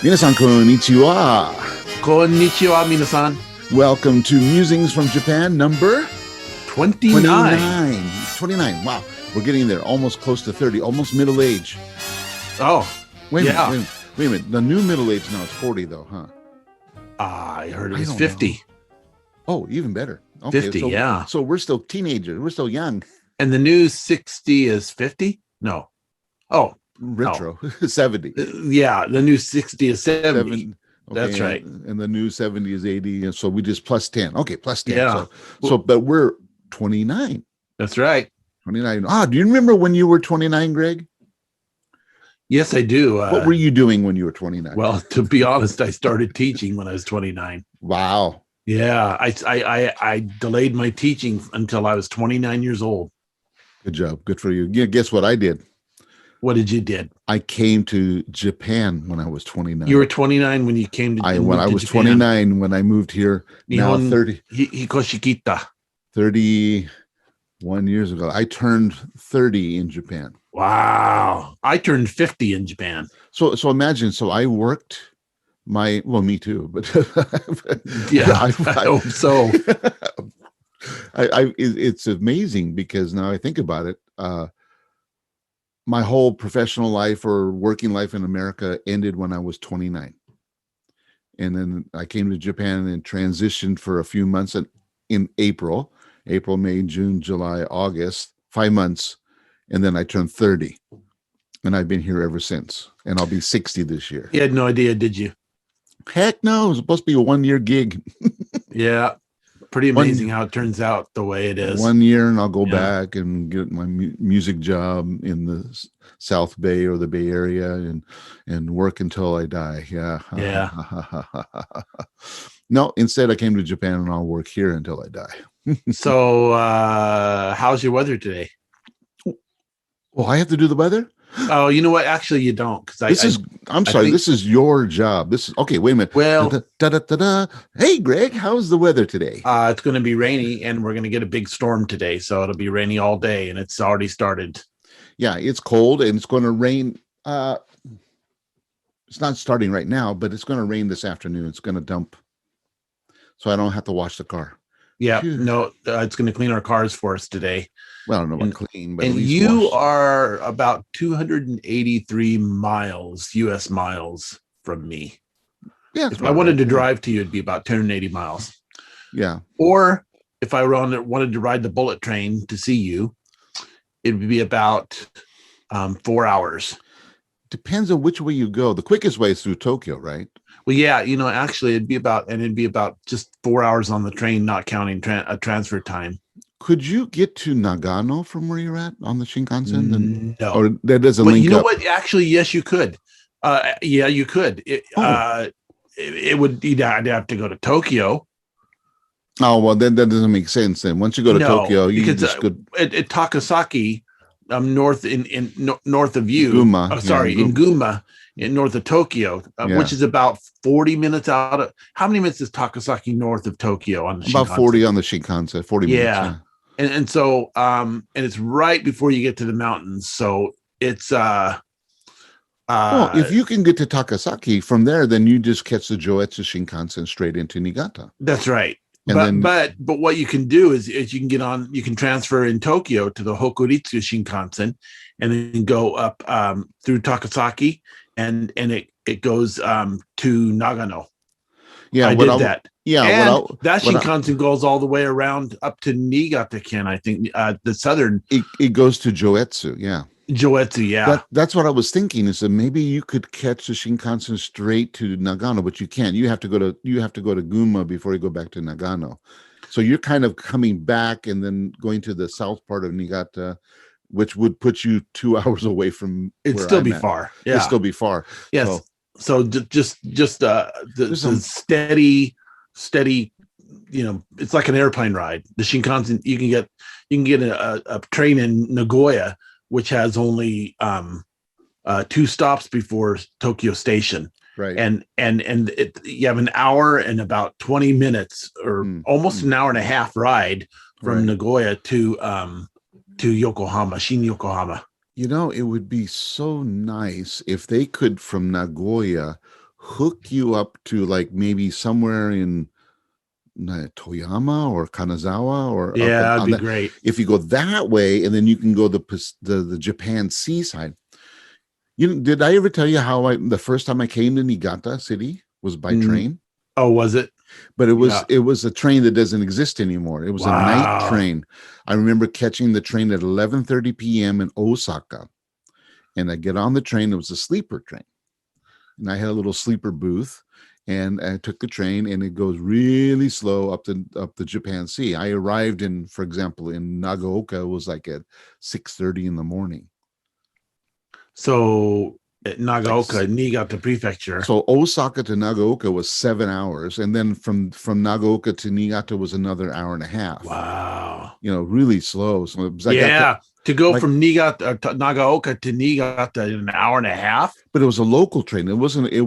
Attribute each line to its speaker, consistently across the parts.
Speaker 1: Minasan konnichiwa.
Speaker 2: Konnichiwa, minasan.
Speaker 1: Welcome to Musings from Japan, number
Speaker 2: 29.
Speaker 1: 29. Wow, we're getting there. Almost close to 30. Almost middle age.
Speaker 2: Oh,
Speaker 1: Wait a
Speaker 2: yeah.
Speaker 1: minute. Wait a minute. The new middle age now is 40, though, huh?
Speaker 2: I heard it
Speaker 1: I
Speaker 2: was
Speaker 1: don't
Speaker 2: 50.
Speaker 1: know. Oh, even better. Okay,
Speaker 2: 50,
Speaker 1: so,
Speaker 2: yeah.
Speaker 1: So we're still teenagers. We're still young.
Speaker 2: And the new 60 is 50? No. Oh,
Speaker 1: Retro. 70.
Speaker 2: yeah. The new 60 is 70.
Speaker 1: Okay,
Speaker 2: That's right.
Speaker 1: And the new 70 is 80. And so we just plus 10. Okay, plus 10.
Speaker 2: Yeah.
Speaker 1: But we're 29.
Speaker 2: That's right.
Speaker 1: 29. Do you remember when you were 29, Greg?
Speaker 2: Yes, I do.
Speaker 1: What were you doing when you were 29?
Speaker 2: Well, to be honest, I started teaching when I was 29.
Speaker 1: Wow.
Speaker 2: Yeah. I delayed my teaching until I was 29 years old.
Speaker 1: Good job. Good for you. Yeah, guess what I did?
Speaker 2: What did you did?
Speaker 1: I came to Japan when I was 29.
Speaker 2: You were 29 when you came to
Speaker 1: When I was
Speaker 2: Japan.
Speaker 1: 29 when I moved here. Now 30.
Speaker 2: Hikoshikita.
Speaker 1: 31 years ago. I turned 30 in Japan.
Speaker 2: Wow. I turned 50 in Japan.
Speaker 1: So imagine, I worked me too, but
Speaker 2: Yeah, I hope so.
Speaker 1: It's amazing because now I think about it, my whole professional life or working life in America ended when I was 29. And then I came to Japan and transitioned for a few months in April, May, June, July, August, 5 months. And then I turned 30 and I've been here ever since. And I'll be 60 this year.
Speaker 2: You had no idea, did you?
Speaker 1: Heck no, it was supposed to be a 1-year gig.
Speaker 2: Yeah. Pretty amazing how it turns out the way it is.
Speaker 1: 1 year and I'll go back and get my music job in the South Bay or the Bay Area and work until I die. Yeah.
Speaker 2: Yeah.
Speaker 1: No, instead I came to Japan and I'll work here until I die.
Speaker 2: So how's your weather today?
Speaker 1: Well, I have to do the weather?
Speaker 2: Oh, you know what? Actually, you don't.
Speaker 1: This is your job. This is okay. Wait a minute.
Speaker 2: Well,
Speaker 1: Hey, Greg, how's the weather today?
Speaker 2: It's going to be rainy, and we're going to get a big storm today. So it'll be rainy all day, and it's already started.
Speaker 1: Yeah, it's cold, and it's going to rain. It's not starting right now, but it's going to rain this afternoon. It's going to dump, so I don't have to wash the car.
Speaker 2: Yeah,
Speaker 1: Phew.
Speaker 2: no, it's going to clean our cars for us today.
Speaker 1: Well, I don't know about clean, but
Speaker 2: and
Speaker 1: at least
Speaker 2: you
Speaker 1: wash.
Speaker 2: are about 283 miles, U.S. miles from me.
Speaker 1: Yeah,
Speaker 2: if I wanted to drive to you, it'd be about 280 miles.
Speaker 1: Yeah.
Speaker 2: Or if I wanted to ride the bullet train to see you, it would be about 4 hours.
Speaker 1: Depends on which way you go. The quickest way is through Tokyo, right?
Speaker 2: Well, yeah, actually, it'd be about just 4 hours on the train, not counting a transfer time.
Speaker 1: Could you get to Nagano from where you're at on the Shinkansen?
Speaker 2: No,
Speaker 1: or that doesn't link up.
Speaker 2: You know what? Actually, yes, you could. Yeah, you could. It would. I'd have to go to Tokyo.
Speaker 1: Oh well, then that doesn't make sense. Then once you go to Tokyo, you
Speaker 2: because
Speaker 1: just go
Speaker 2: at Takasaki, north north of you.
Speaker 1: Guma.
Speaker 2: In Guma, north of Tokyo, which is about 40 minutes out of. How many minutes is Takasaki north of Tokyo on the
Speaker 1: about
Speaker 2: Shinkansen?
Speaker 1: 40 on the Shinkansen? 40 minutes. Yeah.
Speaker 2: And so and it's right before you get to the mountains. So it's
Speaker 1: well, if you can get to Takasaki from there, then you just catch the Joetsu Shinkansen straight into Niigata.
Speaker 2: That's right.
Speaker 1: And
Speaker 2: but what you can do is you can transfer in Tokyo to the Hokuritsu Shinkansen and then go up through Takasaki and it goes to Nagano.
Speaker 1: Yeah,
Speaker 2: I did that.
Speaker 1: Yeah,
Speaker 2: and that Shinkansen goes all the way around up to Niigata-ken, I think, the southern.
Speaker 1: It goes to Joetsu, yeah.
Speaker 2: Joetsu, yeah.
Speaker 1: That's what I was thinking. Is that maybe you could catch the Shinkansen straight to Nagano, but you can't. You have to go to Guma before you go back to Nagano. So you're kind of coming back and then going to the south part of Niigata, which would put you 2 hours away from.
Speaker 2: It'd still be far. Yeah,
Speaker 1: it'd still be far.
Speaker 2: Yes. So just the steady. It's like an airplane ride. The Shinkansen, you can get a train in Nagoya, which has only 2 stops before Tokyo Station.
Speaker 1: Right.
Speaker 2: And you have an hour and about 20 minutes or almost an hour and a half ride from Nagoya to Yokohama, Shin Yokohama.
Speaker 1: You know, it would be so nice if they could, from Nagoya, hook you up to like maybe somewhere in Toyama or Kanazawa or up
Speaker 2: Yeah, that'd
Speaker 1: on
Speaker 2: be
Speaker 1: that.
Speaker 2: great.
Speaker 1: If you go that way, and then you can go the Japan seaside. Did I ever tell you how the first time I came to Niigata City was by
Speaker 2: Mm.
Speaker 1: train?
Speaker 2: Oh, was it?
Speaker 1: But
Speaker 2: Yeah.
Speaker 1: it was a train that doesn't exist anymore. It was a night
Speaker 2: Wow.
Speaker 1: train. I remember catching the train at 11:30 p.m. in Osaka, and I get on the train. It was a sleeper train, and I had a little sleeper booth, and I took the train, and it goes really slow up the Japan Sea. I arrived in, for example, in Nagaoka, it was like at 6:30 in the morning.
Speaker 2: So at
Speaker 1: Like,
Speaker 2: Nagaoka, Niigata Prefecture.
Speaker 1: so Osaka to Nagaoka was 7 hours, and then from Nagaoka to Niigata was another hour and a half.
Speaker 2: Wow.
Speaker 1: Really slow. So
Speaker 2: Yeah. To go
Speaker 1: like,
Speaker 2: from Niigata to Nagaoka to Niigata in an hour and a half.
Speaker 1: but it was a local train. It wasn't a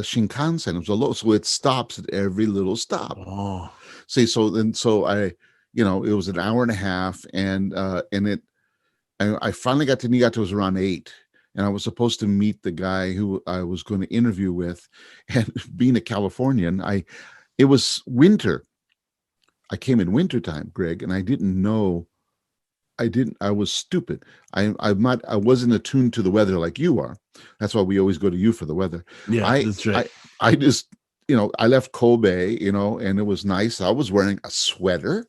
Speaker 1: Shinkansen. It was a local, so it stops at every little stop.
Speaker 2: Oh.
Speaker 1: See, so I, it was an hour and a half, and I finally got to Niigata. It was around 8, and I was supposed to meet the guy who I was going to interview with. And being a Californian, it was winter. I came in wintertime, Greg, and I didn't know. I was stupid. I wasn't attuned to the weather like you are. That's why we always go to you for the weather.
Speaker 2: Yeah, that's right.
Speaker 1: I just, I left Kobe, and it was nice. I was wearing a sweater.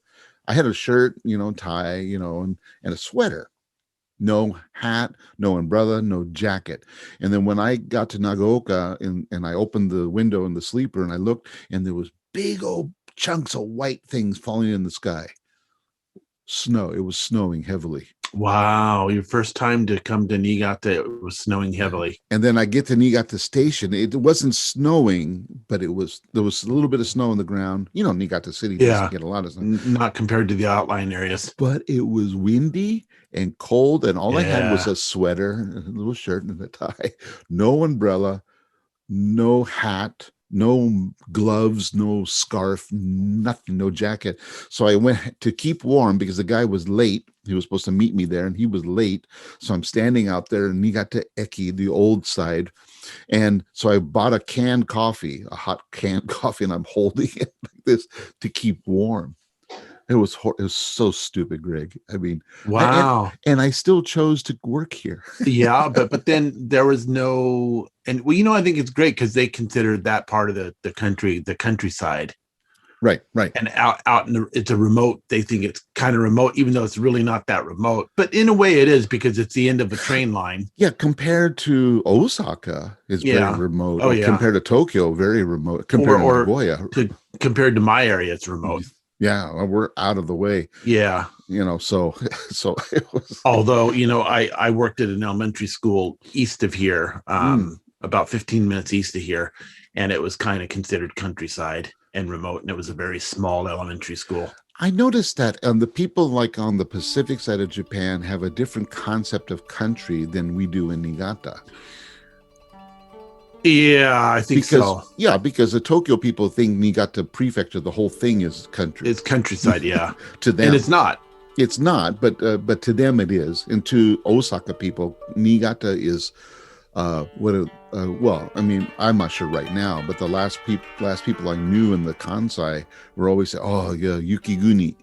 Speaker 1: I had a shirt, tie, and a sweater. No hat, no umbrella, no jacket. And then when I got to Nagaoka and I opened the window in the sleeper and I looked, and there was big old chunks of white things falling in the sky. Snow. It was snowing heavily.
Speaker 2: Wow, your first time to come to Niigata, it was snowing heavily.
Speaker 1: And then I get to Niigata Station. It wasn't snowing, but there was a little bit of snow on the ground. Niigata City doesn't get a lot of snow.
Speaker 2: Not compared to the outlying areas.
Speaker 1: But it was windy and cold, and all I had was a sweater, a little shirt, and a tie. No umbrella, no hat, no gloves, no scarf, nothing, no jacket. So I went to keep warm because the guy was late. He was supposed to meet me there, and he was late. So I'm standing out there in Niigata Eki, the old side. And so I bought a canned coffee, a hot canned coffee, and I'm holding it like this to keep warm. It was so stupid, Greg. I mean,
Speaker 2: wow.
Speaker 1: And I still chose to work here.
Speaker 2: Yeah, but then there was no, and well, I think it's great because they considered that part of the country, the countryside.
Speaker 1: Right.
Speaker 2: And out in it's a remote. They think it's kind of remote, even though it's really not that remote. But in a way, it is because it's the end of a train line.
Speaker 1: Yeah, compared to Osaka, it's very remote.
Speaker 2: Oh, yeah.
Speaker 1: Compared to Tokyo, very remote. Compared to Nagoya,
Speaker 2: compared to my area, it's remote.
Speaker 1: Yeah, we're out of the way.
Speaker 2: Yeah.
Speaker 1: So it was.
Speaker 2: Although, I worked at an elementary school east of here, about 15 minutes east of here, and it was kind of considered countryside and remote, and it was a very small elementary school.
Speaker 1: I noticed that the people like on the Pacific side of Japan have a different concept of country than we do in Niigata.
Speaker 2: Yeah, I think so.
Speaker 1: Yeah, because the Tokyo people think Niigata Prefecture, the whole thing is country.
Speaker 2: It's countryside, yeah.
Speaker 1: To them.
Speaker 2: And it's not.
Speaker 1: It's not, but to them it is. And to Osaka people, Niigata is well, I mean, I'm not sure right now, but the last people I knew in the Kansai were always saying, "Oh, yeah, Yukiguni."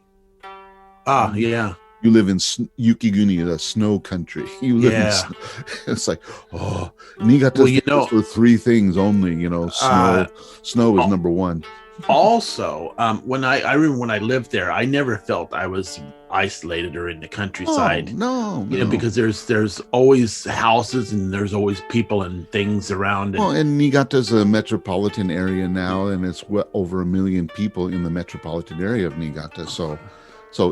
Speaker 2: Ah, yeah.
Speaker 1: You live in Yukiguni, the snow country. You live in snow. It's like, oh, Niigata is for 3 things only. Snow is number 1.
Speaker 2: Also, when I remember when I lived there, I never felt I was isolated or in the countryside.
Speaker 1: No.
Speaker 2: Because there's always houses and there's always people and things around.
Speaker 1: And Niigata's a metropolitan area now, and it's over 1 million people in the metropolitan area of Niigata. So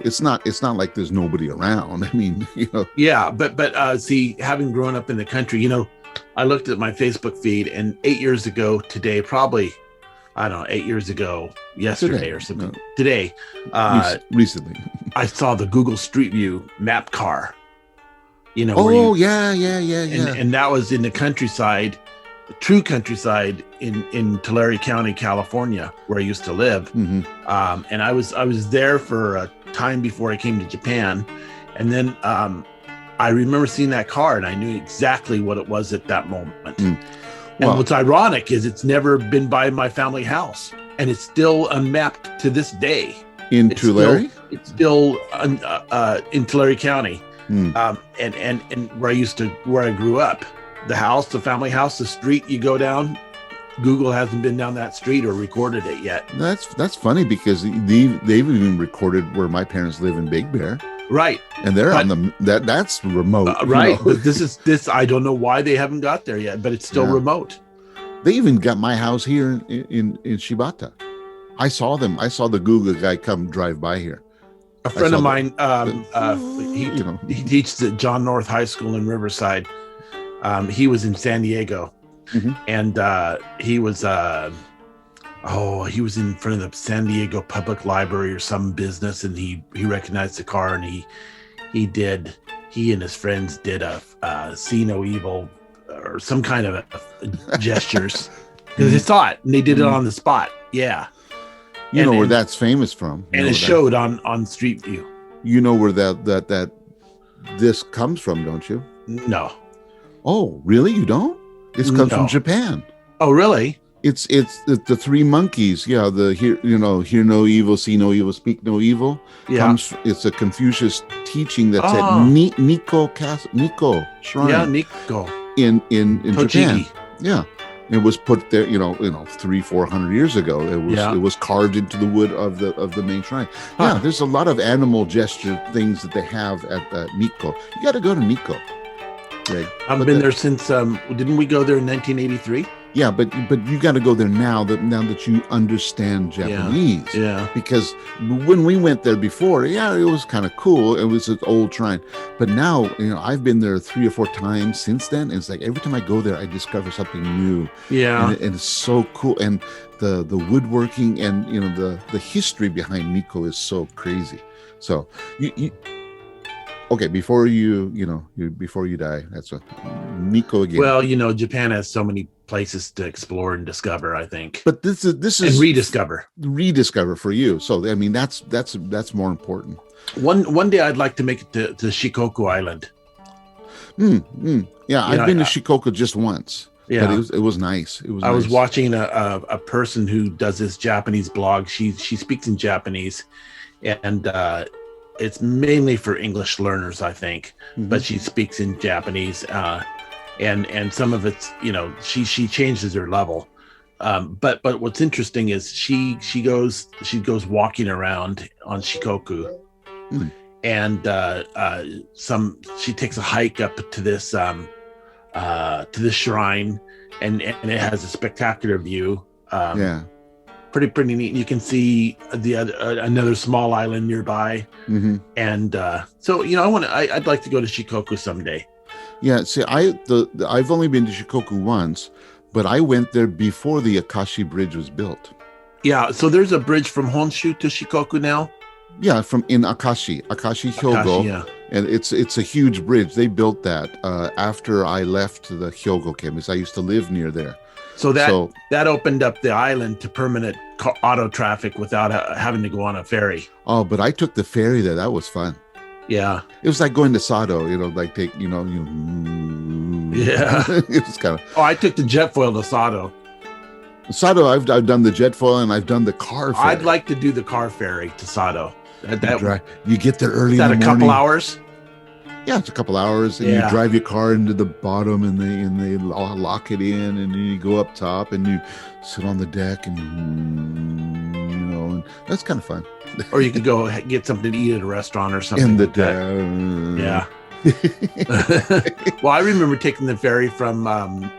Speaker 1: it's not like there's nobody around. I mean,
Speaker 2: Yeah, but see, having grown up in the country, I looked at my Facebook feed, and 8 years ago today, probably. I don't know, 8 years ago, yesterday or something. No. Today,
Speaker 1: recently,
Speaker 2: I saw the Google Street View map car.
Speaker 1: Yeah.
Speaker 2: And that was in the countryside, the true countryside in Tulare County, California, where I used to live.
Speaker 1: Mm-hmm.
Speaker 2: And I was there for a time before I came to Japan, and then I remember seeing that car, and I knew exactly what it was at that moment. And what's ironic is it's never been by my family house, and it's still unmapped to this day.
Speaker 1: In Tulare?
Speaker 2: It's still in Tulare County.
Speaker 1: Hmm.
Speaker 2: And where I grew up, the family house, the street you go down, Google hasn't been down that street or recorded it yet.
Speaker 1: That's funny because they've even recorded where my parents live in Big Bear.
Speaker 2: Right.
Speaker 1: And they're that's remote.
Speaker 2: Right. But this I don't know why they haven't got there yet, but it's still remote. They
Speaker 1: even got my house here in Shibata. I saw them. I saw the Google guy come drive by here.
Speaker 2: A friend of mine, he teaches at John North High School in Riverside. He was in San Diego, and he was in front of the San Diego Public Library or some business, and he recognized the car, and he and his friends did a see no evil or some kind of a gestures because they saw it and they did it on the spot. Yeah.
Speaker 1: You know where that's famous from.
Speaker 2: And it showed on Street View.
Speaker 1: You know where that this comes from, don't you?
Speaker 2: No.
Speaker 1: Oh, really? You don't? It comes from Japan.
Speaker 2: Oh, really?
Speaker 1: It's the three monkeys. Yeah, hear no evil, see no evil, speak no evil. Yeah. It's a Confucius teaching that's at Nikko Shrine.
Speaker 2: Yeah, Nikko.
Speaker 1: In Japan. Yeah. It was put there, 300-400 years ago. It was carved into the wood of the main shrine. Yeah, there's a lot of animal gesture things that they have at Nikko. You got to go to Nikko. Greg.
Speaker 2: I've been there since. Didn't we go there in 1983?
Speaker 1: Yeah, but you got to go there now that you understand Japanese.
Speaker 2: Yeah.
Speaker 1: Because when we went there before, it was kind of cool. It was an old shrine. But now, I've been there 3 or 4 times since then. It's like every time I go there, I discover something new.
Speaker 2: Yeah.
Speaker 1: And it's so cool. And the woodworking and the history behind Nikko is so crazy. So you okay, before you die, that's a Nikko again.
Speaker 2: Well, Japan has so many places to explore and discover, I think.
Speaker 1: But this is
Speaker 2: and rediscover
Speaker 1: for you. So I mean, that's more important.
Speaker 2: One day I'd like to make it to Shikoku Island.
Speaker 1: Yeah, I've been to Shikoku just once. Yeah, but it was nice. I
Speaker 2: was watching a person who does this Japanese blog. She speaks in Japanese, and it's mainly for English learners, I think. But she speaks in Japanese, and some of it's she changes her level. But what's interesting is she goes walking around on Shikoku, and she takes a hike up to this shrine, and it has a spectacular view. Pretty neat. You can see another small island nearby, and so I'd like to go to Shikoku someday.
Speaker 1: Yeah, see, I've only been to Shikoku once, but I went there before the Akashi Bridge was built.
Speaker 2: Yeah, so there's a bridge from Honshu to Shikoku now.
Speaker 1: Yeah, in Akashi Hyogo, and it's a huge bridge. They built that after I left the Hyogo campus. I used to live near there.
Speaker 2: So that opened up the island to permanent auto traffic without having to go on a ferry.
Speaker 1: Oh, but I took the ferry there. That was fun.
Speaker 2: Yeah.
Speaker 1: It was like going to Sado, like take,
Speaker 2: Yeah.
Speaker 1: It was kind of.
Speaker 2: Oh, I took the jet foil to Sado.
Speaker 1: Sado, I've done the jet foil and I've done the car ferry.
Speaker 2: I'd like to do the car ferry to Sado.
Speaker 1: You get there early in the morning.
Speaker 2: Is that a couple hours?
Speaker 1: Yeah, it's a couple hours, and you drive your car into the bottom, and they lock it in, and then you go up top, and you sit on the deck, and and that's kind of fun.
Speaker 2: Or you could go get something to eat at a restaurant or something. Yeah. Well, I remember taking the ferry from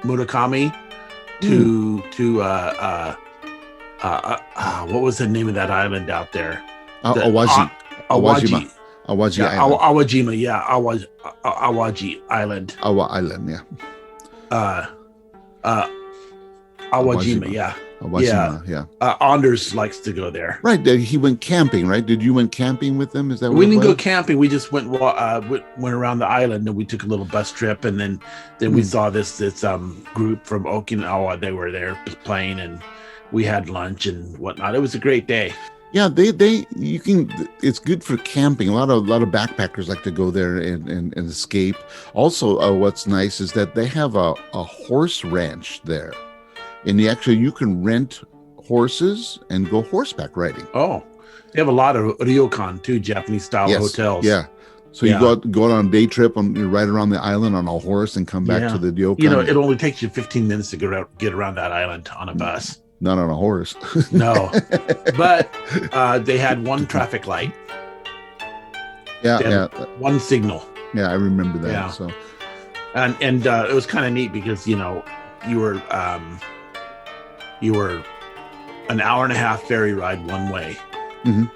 Speaker 2: Murakami to what was the name of that island out there?
Speaker 1: Awaji.
Speaker 2: Awajima.
Speaker 1: Awaji
Speaker 2: Island.
Speaker 1: Awajima,
Speaker 2: yeah. Awaji Island.
Speaker 1: Awa Island, yeah.
Speaker 2: Awajima, yeah.
Speaker 1: Awajima, yeah.
Speaker 2: Anders likes to go there.
Speaker 1: Right. He went camping, right? Did you went camping with them? Is that what
Speaker 2: we didn't go camping? We just went around the island, and we took a little bus trip, and then we saw this group from Okinawa. They were there playing, and we had lunch and whatnot. It was a great day.
Speaker 1: Yeah, you can. It's good for camping. A lot of backpackers like to go there and escape. Also, what's nice is that they have a horse ranch there, and you can rent horses and go horseback riding.
Speaker 2: Oh, they have a lot of ryokan too, Japanese style
Speaker 1: Yes,
Speaker 2: hotels.
Speaker 1: yeah. So you
Speaker 2: Yeah,
Speaker 1: go out on a day trip and you ride around the island on a horse and come back to
Speaker 2: yeah.
Speaker 1: the
Speaker 2: You know,
Speaker 1: ryokan.
Speaker 2: it only takes you 15 minutes to get around that island on a bus.
Speaker 1: Not on a horse.
Speaker 2: No, but they had one traffic light.
Speaker 1: Yeah,
Speaker 2: They had
Speaker 1: yeah,
Speaker 2: one signal.
Speaker 1: yeah. I remember that.
Speaker 2: Yeah.
Speaker 1: So
Speaker 2: And it was kind of neat because you know you were an hour and a half ferry ride one way,
Speaker 1: mhm.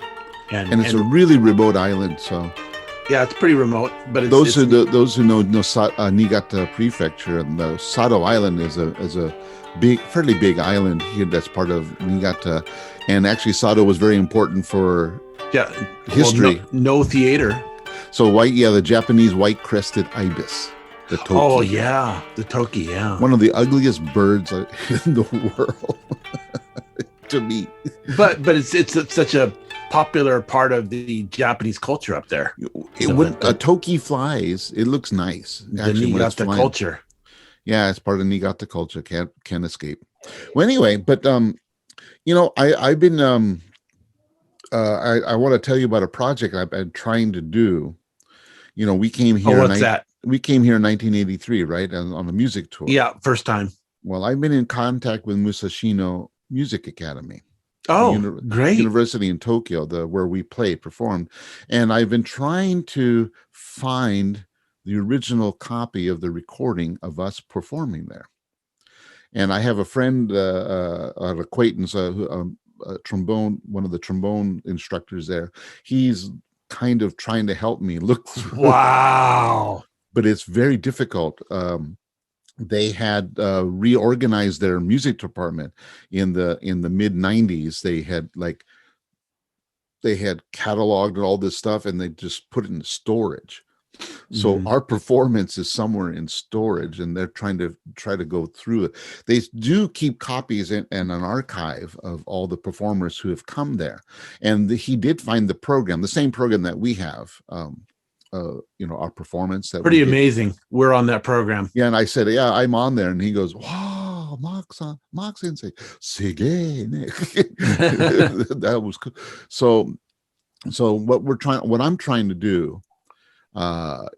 Speaker 2: and
Speaker 1: And it's a really remote island. So
Speaker 2: yeah, it's pretty remote. But it's,
Speaker 1: those
Speaker 2: it's,
Speaker 1: who know Niigata Prefecture, and the Sado Island is a fairly big island here that's part of Niigata, and actually Sado was very important for
Speaker 2: yeah
Speaker 1: history.
Speaker 2: Well, no theater.
Speaker 1: So the Japanese white-crested ibis, the toki.
Speaker 2: Oh yeah, the toki. Yeah,
Speaker 1: One of the ugliest birds in the world to me.
Speaker 2: but it's such a popular part of the Japanese culture up there.
Speaker 1: When a toki flies, it looks nice.
Speaker 2: The
Speaker 1: Actually, when it's
Speaker 2: Niigata
Speaker 1: flying.
Speaker 2: culture.
Speaker 1: Yeah, it's part of Niigata culture. Can't escape. Well, anyway, but I've been I want to tell you about a project I've been trying to do. We came here.
Speaker 2: Oh, what's that?
Speaker 1: We came here in 1983, right, on a music tour.
Speaker 2: Yeah, first time.
Speaker 1: Well, I've been in contact with Musashino Music Academy.
Speaker 2: Oh, great.
Speaker 1: University in Tokyo, where we performed, and I've been trying to find the original copy of the recording of us performing there. And I have a friend, an acquaintance, a trombone, one of the trombone instructors there. He's kind of trying to help me look through.
Speaker 2: Wow.
Speaker 1: But it's very difficult. They had reorganized their music department in the mid 90s. They had cataloged all this stuff and they just put it in storage. So our performance is somewhere in storage, and they're trying to go through it. They do keep copies and an archive of all the performers who have come there. And he did find the program, the same program that we have. Our performance. That
Speaker 2: pretty amazing. We're on that program.
Speaker 1: Yeah, and I said, yeah, I'm on there, and he goes, wow, Mark Sensei, sige. That was cool. So what I'm trying to do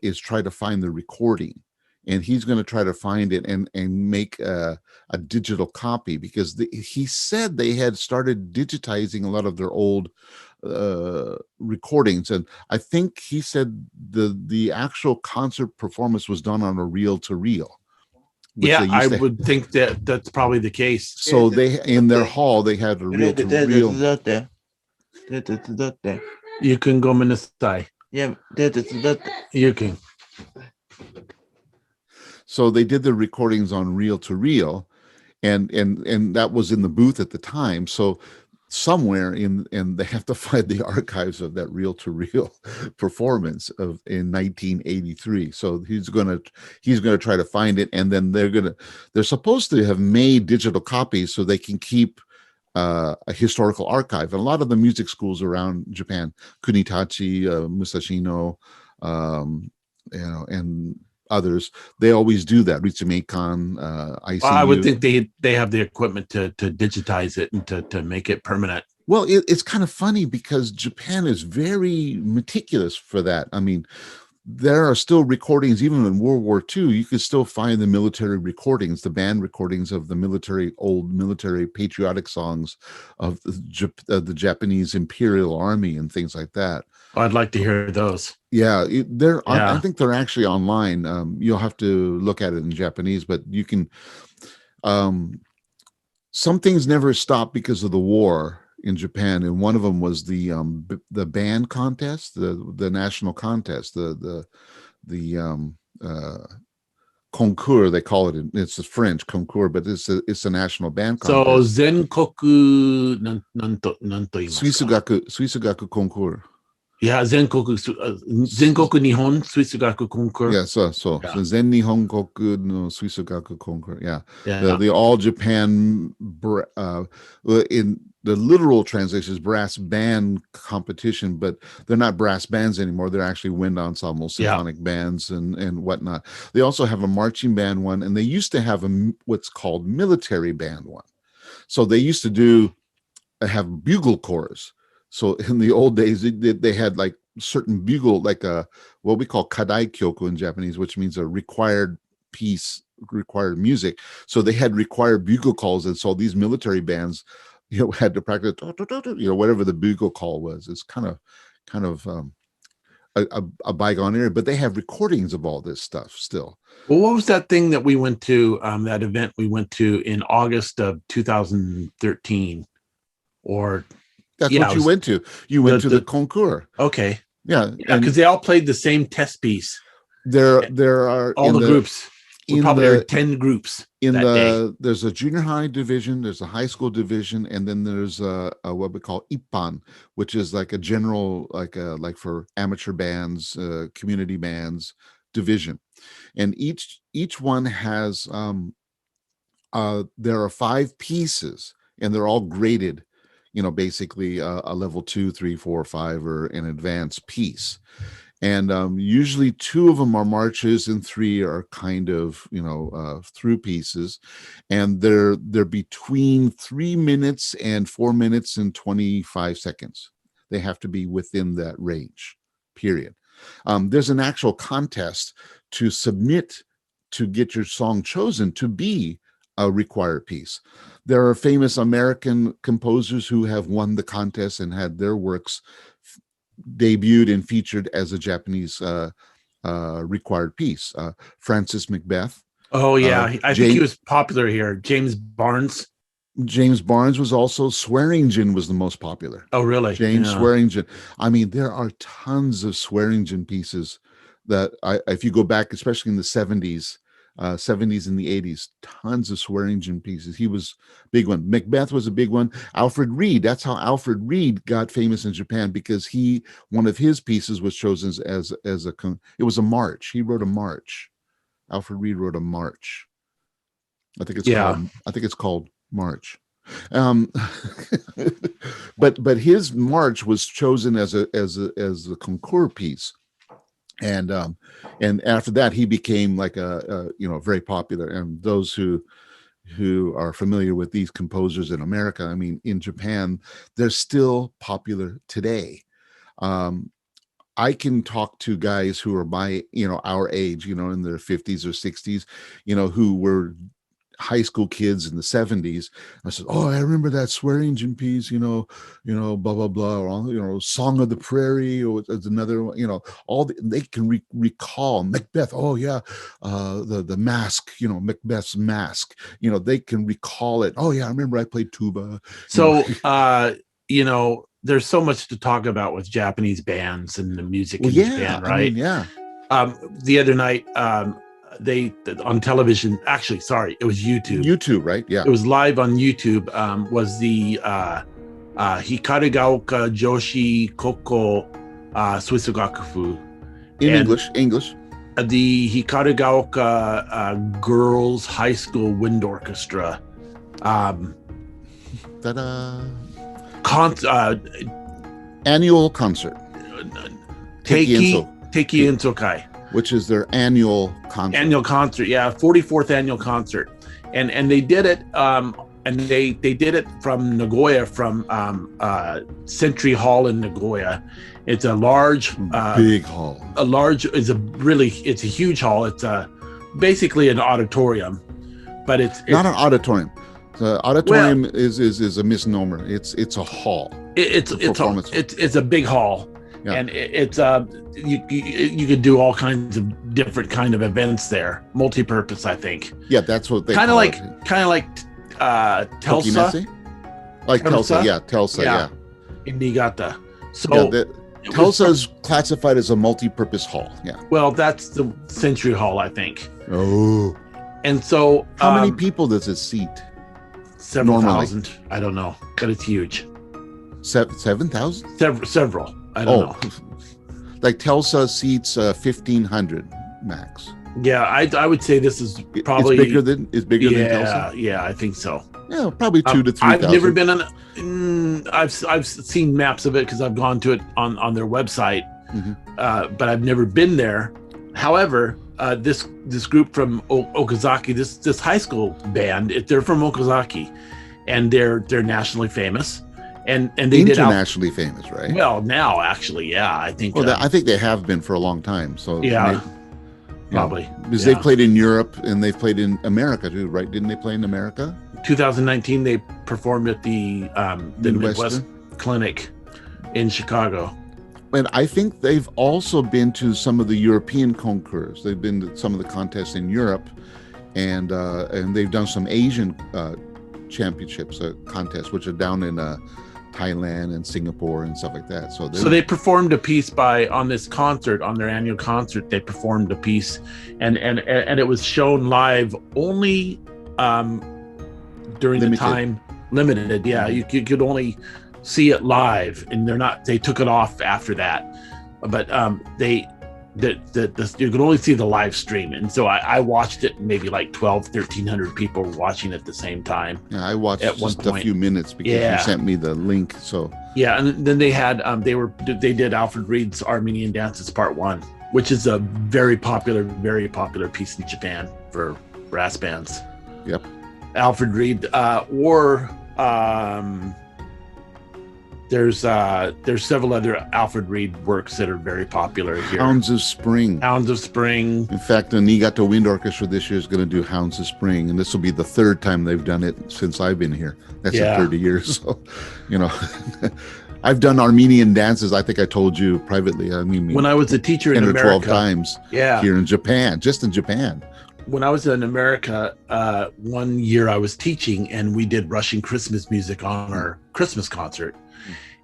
Speaker 1: is try to find the recording, and he's going to try to find it and make a digital copy, because he said they had started digitizing a lot of their old recordings, and I think he said the actual concert performance was done on a reel-to-reel.
Speaker 2: Yeah, I would think that's probably the case.
Speaker 1: So they, in their hall, they had a reel-to-reel.
Speaker 2: You can go Minnestai.
Speaker 3: Yeah,
Speaker 2: You can.
Speaker 1: So they did the recordings on reel-to-reel, and that was in the booth at the time. So somewhere and they have to find the archives of that reel-to-reel performance in 1983. So he's gonna try to find it, and then they're supposed to have made digital copies so they can keep a historical archive. And a lot of the music schools around Japan, Kunitachi, Musashino, and others, they always do that. Ritsumeikan, ICU.
Speaker 2: Well, I would think they have the equipment to digitize it and to make it permanent.
Speaker 1: Well, it's kind of funny because Japan is very meticulous for that. I mean, there are still recordings, even in World War II, you can still find the military recordings, the band recordings of the old military patriotic songs of the Japanese Imperial Army and things like that.
Speaker 2: I'd like to hear those.
Speaker 1: Yeah, I think they're actually online. You'll have to look at it in Japanese, but you can. Some things never stopped because of the war in Japan, and one of them was the band contest, the national contest, the concours, they call it. It's a French concours, but it's a national band contest.
Speaker 2: So Zenkoku nanto
Speaker 1: Suisugaku concours.
Speaker 2: Yeah, Zenkoku Nihon Suisugaku concours.
Speaker 1: Yeah, so Zen Nihongoku no Suisugaku concours. Yeah, the All Japan in the literal translation is brass band competition, but they're not brass bands anymore. They're actually wind ensemble symphonic bands and whatnot. They also have a marching band one, and they used to have what's called military band one. So they used to have bugle corps. So in the old days, they had like certain bugle, like what we call kadai kyoku in Japanese, which means a required piece, required music. So they had required bugle calls, and so these military bands, had to practice, whatever the bugle call was. It's kind of a bygone era, but they have recordings of all this stuff still.
Speaker 2: Well, what was that thing that we went to? That event we went to in August of 2013, or
Speaker 1: that's what you went to. You went to the concours.
Speaker 2: Okay.
Speaker 1: Yeah,
Speaker 2: because they all played the same test piece.
Speaker 1: There are
Speaker 2: all the groups. Probably there were 10 groups.
Speaker 1: There's a junior high division, there's a high school division, and then there's a what we call ippan, which is like a general, like for amateur bands, community bands division, and each one has there are 5 pieces, and they're all graded. Basically a level 2, 3, 4, 5, or an advanced piece. And usually 2 of them are marches and 3 are kind of, through pieces. And they're between 3 minutes and 4 minutes and 25 seconds. They have to be within that range, period. There's an actual contest to submit to get your song chosen to be a required piece. There are famous American composers who have won the contest and had their works debuted and featured as a Japanese required piece. Francis Macbeth.
Speaker 2: Oh yeah, I think he was popular here. James Barnes.
Speaker 1: James Barnes was also. Swearingen was the most popular.
Speaker 2: Oh really?
Speaker 1: James Swearingen. I mean, there are tons of Swearingen pieces that if you go back, especially in the 70s and the 80s, tons of Swearingen pieces. He was a big one. Macbeth was a big one. Alfred Reed, that's how Alfred Reed got famous in Japan, because one of his pieces was chosen it was a march. He wrote a march. Alfred Reed wrote a march. I think it's called March. But his march was chosen as a concours piece. And after that, he became like very popular. And those who are familiar with these composers in America, I mean, in Japan, they're still popular today. I can talk to guys who are our age, in their 50s or 60s, who were high school kids in the 70s. I said, oh, I remember that Swearingen piece, blah blah blah, or Song of the Prairie, or there's another one, they can recall Macbeth. Oh yeah, the mask, Macbeth's mask, they can recall it. Oh yeah, I remember I played tuba.
Speaker 2: So there's so much to talk about with Japanese bands and the music in Japan, right? The other night, they on television, actually, sorry, it was YouTube,
Speaker 1: right? Yeah,
Speaker 2: it was live on YouTube. Was the Hikarugaoka Joshi Koko Suisugakufu
Speaker 1: in English,
Speaker 2: the Hikarugaoka Girls High School Wind Orchestra
Speaker 1: annual concert,
Speaker 2: Teiki Ensokai,
Speaker 1: which is their annual concert.
Speaker 2: Yeah, 44th annual concert, and they did it and they did it from Nagoya, from Century Hall in Nagoya. It's a large
Speaker 1: big hall.
Speaker 2: It's a huge hall. It's basically an auditorium, but it's
Speaker 1: not an auditorium. The auditorium is a misnomer. It's a hall.
Speaker 2: It's a big hall. Yeah. And it's you could do all kinds of different kind of events there, multi-purpose, I think.
Speaker 1: Yeah, that's what they
Speaker 2: kind of like Telsa,
Speaker 1: like Telsa, yeah,
Speaker 2: in Niigata. So
Speaker 1: Telsa is classified as a multi-purpose hall. Yeah.
Speaker 2: Well, that's the Century Hall, I think.
Speaker 1: Oh.
Speaker 2: And so,
Speaker 1: how many people does it seat?
Speaker 2: Several thousand. I don't know, but it's huge.
Speaker 1: 7,000?
Speaker 2: Several. I don't know.
Speaker 1: Like Telsa seats 1,500 max.
Speaker 2: Yeah, I would say this is probably
Speaker 1: it's bigger than Telsa.
Speaker 2: Yeah, I think so.
Speaker 1: Yeah, probably 2 to 3,000.
Speaker 2: I've never been on. I've seen maps of it because I've gone to it on their website, but I've never been there. However, this group from Okazaki, this high school band, they're from Okazaki, and they're nationally famous, and they
Speaker 1: internationally famous, right?
Speaker 2: Well, now actually, yeah, I think.
Speaker 1: Well, I think they have been for a long time. So
Speaker 2: yeah, probably
Speaker 1: because they played in Europe and they've played in America too, right? Didn't they play in America?
Speaker 2: 2019, they performed at the Midwest Clinic in Chicago.
Speaker 1: And I think they've also been to some of the European concours. They've been to some of the contests in Europe, and they've done some Asian championships contests, which are down in Thailand and Singapore and stuff like that. So
Speaker 2: they performed a piece on their annual concert. They performed a piece, and it was shown live only during the time limited. Yeah, you could only see it live, and they took it off after that, but you could only see the live stream, and so I watched it. Maybe like 1,300 people were watching at the same time.
Speaker 1: Yeah, I watched at just a few minutes because you sent me the link. So
Speaker 2: yeah, and then they had they did Alfred Reed's Armenian Dances Part 1, which is a very popular piece in Japan for brass bands.
Speaker 1: Yep.
Speaker 2: Alfred Reed there's several other Alfred Reed works that are very popular here.
Speaker 1: Hounds of Spring.
Speaker 2: In
Speaker 1: fact, the Niigata Wind Orchestra this year is going to do Hounds of Spring, and this will be the third time they've done it since I've been here. That's in 30 years. So, I've done Armenian dances. I think I told you privately. I mean,
Speaker 2: when I was a teacher in America,
Speaker 1: 12 times. Here in Japan, just in Japan.
Speaker 2: When I was in America, one year I was teaching, and we did Russian Christmas music on our Christmas concert.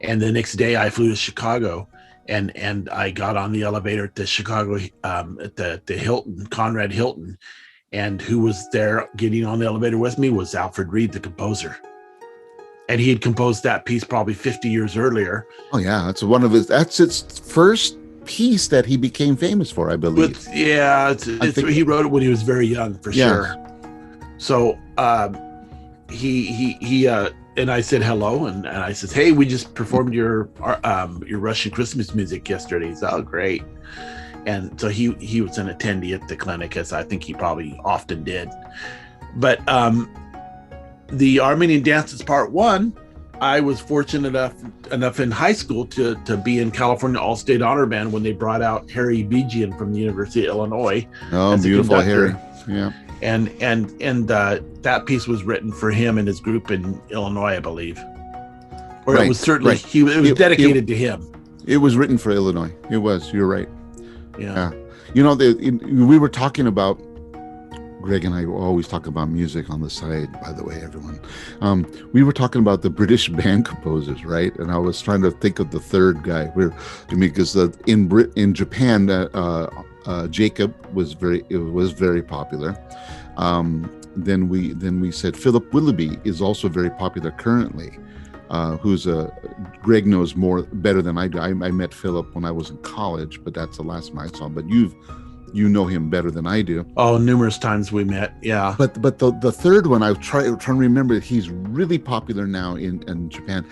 Speaker 2: And the next day I flew to Chicago, and I got on the elevator at the Chicago, at the Hilton, Conrad Hilton. And who was there getting on the elevator with me was Alfred Reed, the composer. And he had composed that piece probably 50 years earlier.
Speaker 1: Oh yeah, that's its first piece that he became famous for, I believe.
Speaker 2: But, yeah, he wrote it when he was very young, for sure. So he and I said hello, and I said, "Hey, we just performed your Russian Christmas music yesterday." He said, "Oh, great!" And so he was an attendee at the clinic, as I think he probably often did. But the Armenian Dances Part 1, I was fortunate enough in high school to be in California All-State Honor Band when they brought out Harry Begian from the University of Illinois.
Speaker 1: Oh, beautiful Harry! Yeah.
Speaker 2: And that piece was written for him and his group in Illinois, I believe. Or it was certainly it was dedicated to him.
Speaker 1: It was written for Illinois. It was. You're right.
Speaker 2: Yeah.
Speaker 1: We were talking about, Greg and I always talk about music on the side, by the way, everyone. We were talking about the British band composers, right? And I was trying to think of the third guy. Because in Japan, Jacob was very popular. Then we said Philip Willoughby is also very popular currently. Greg knows better than I do. I met Philip when I was in college, but that's the last time I saw him. But you know him better than I do.
Speaker 2: Oh, numerous times we met. Yeah.
Speaker 1: But the third one, I'm trying to remember. He's really popular now in Japan.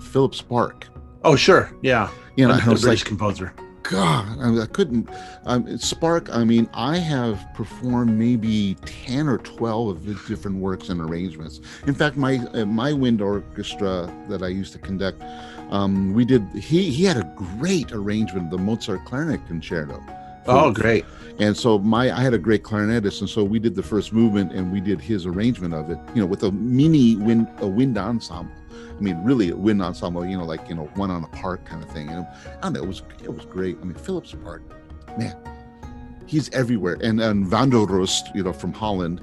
Speaker 1: Philip Spark.
Speaker 2: Oh, sure. Yeah.
Speaker 1: The
Speaker 2: British composer.
Speaker 1: God, I couldn't. Spark. I mean, I have performed maybe 10 or 12 of his different works and arrangements. In fact, my wind orchestra that I used to conduct, we did. He had a great arrangement of the Mozart Clarinet Concerto.
Speaker 2: Oh, great!
Speaker 1: And so I had a great clarinetist, and so we did the first movement, and we did his arrangement of it. With a mini wind ensemble. I mean, really a wind ensemble, one on a park kind of thing. I don't know, it was great. I mean, Philip Spark, man, he's everywhere. And Van der Rost, from Holland,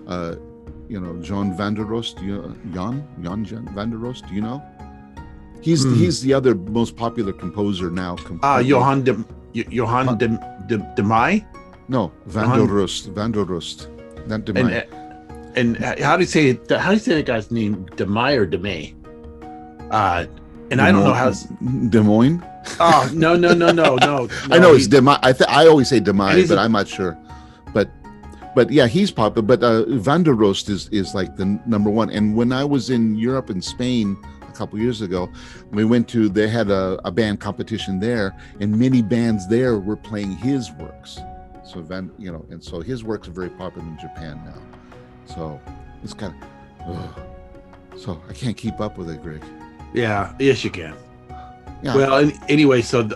Speaker 1: John Van der Rost, Jan Van der Rost, do you know? He's the other most popular composer now.
Speaker 2: Johann de Meij?
Speaker 1: No, Van der Rost, not de Meij.
Speaker 2: And how do you say that guy's name? De Meij or de Meij? And I don't know how.
Speaker 1: Des Moines?
Speaker 2: Oh, no.
Speaker 1: I know it's Des Moines. I always say Des Moines, but I'm not sure. But but yeah, he's popular. But Van der Rost is like the number one. And when I was in Europe and Spain a couple years ago, we went to, they had a band competition there, and many bands there were playing his works. So and so his works are very popular in Japan now. So it's kind of, so I can't keep up with it, Greg.
Speaker 2: Yeah, yes, you can.
Speaker 1: Yeah.
Speaker 2: Well, anyway, so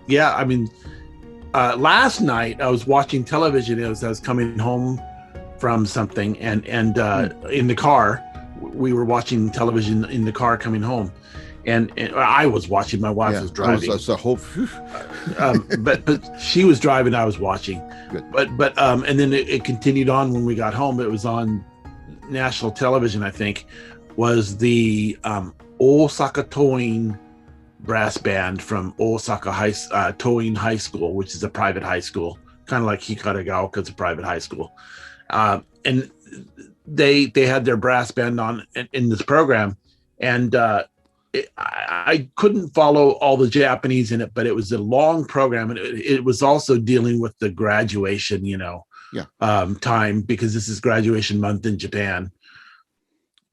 Speaker 2: yeah, I mean, last night I was watching television as I was coming home from something, and in the car, we were watching television in the car coming home, and I was watching. My wife was driving. But she was driving. I was watching.
Speaker 1: Good.
Speaker 2: But and then it continued on when we got home. It was on national television, I think, was the Osaka Towing brass band from Osaka Towing High School, which is a private high school, kind of like Hikaragaoka, it's a private high school. And they had their brass band on in this program, and I couldn't follow all the Japanese in it, but it was a long program, and it was also dealing with the graduation, time, because this is graduation month in Japan.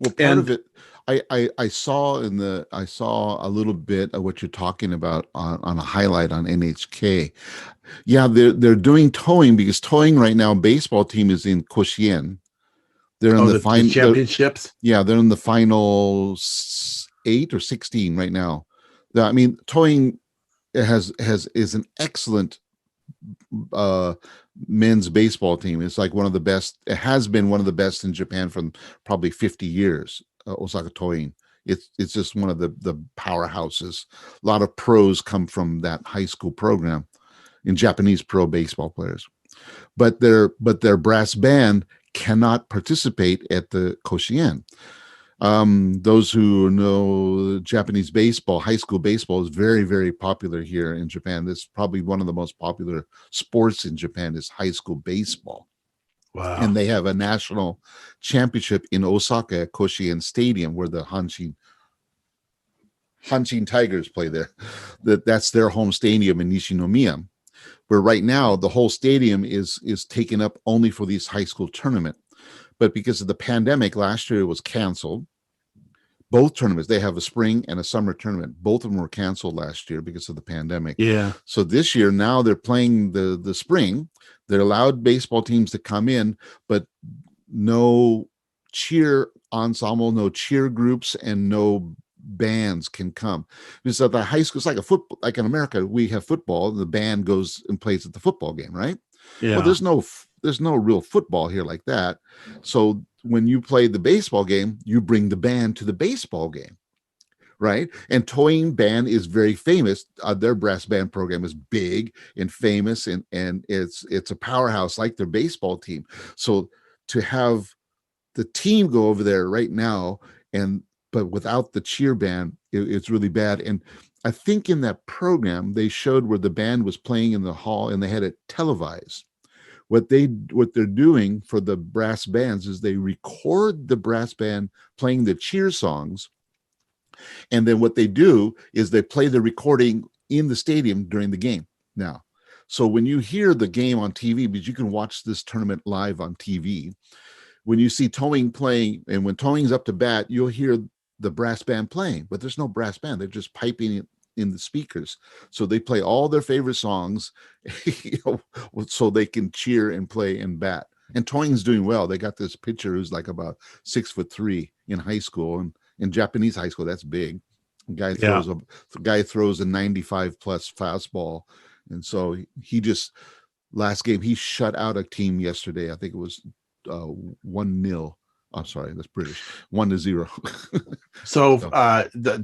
Speaker 1: Well, part of it, I saw a little bit of what you're talking about on a highlight on NHK. Yeah, they're doing towing, because towing right now, baseball team is in Koshien. They're in the final
Speaker 2: championships.
Speaker 1: They're in the final 8 or 16 right now. I mean, towing is an excellent men's baseball team. It's like one of the best. It has been one of the best in Japan for probably 50 years. Osaka Towing. It's just one of the powerhouses. A lot of pros come from that high school program, in Japanese pro baseball players. But their brass band cannot participate at the Koshien. Those who know Japanese baseball, high school baseball is very, very popular here in Japan. This is probably one of the most popular sports in Japan, is high school baseball.
Speaker 2: Wow.
Speaker 1: And they have a national championship in Osaka at Koshien Stadium, where the Hanshin Tigers play there. That's their home stadium in Nishinomiya. Where right now the whole stadium is taken up only for these high school tournament. But because of the pandemic, last year it was canceled. Both tournaments, they have a spring and a summer tournament. Both of them were canceled last year because of the pandemic.
Speaker 2: Yeah.
Speaker 1: So this year, now they're playing the spring. They're allowed baseball teams to come in, but no cheer ensemble, no cheer groups, and no bands can come. Because at the high school, it's like a football, like in America, we have football, the band goes and plays at the football game, right?
Speaker 2: Yeah.
Speaker 1: Well, there's no real football here like that. So when you play the baseball game, you bring the band to the baseball game, right? And Towing Band is very famous. Their brass band program is big and famous, and it's a powerhouse like their baseball team. So to have the team go over there right now, but without the cheer band, it's really bad. And I think in that program they showed where the band was playing in the hall, and they had it televised. What they're doing for the brass bands is they record the brass band playing the cheer songs, and then what they do is they play the recording in the stadium during the game now. So when you hear the game on TV, because you can watch this tournament live on TV, when you see Towing playing, and when Towing's up to bat, you'll hear the brass band playing, but there's no brass band. They're just piping it in the speakers. So they play all their favorite songs, so they can cheer and play and bat. And Towing's doing well. They got this pitcher who's like about 6'3" in high school, and in Japanese high school, that's big. The guy throws a 95 plus fastball. And so he just, last game, he shut out a team yesterday. I think it was 1-0. I'm sorry, that's British. 1-0.
Speaker 2: So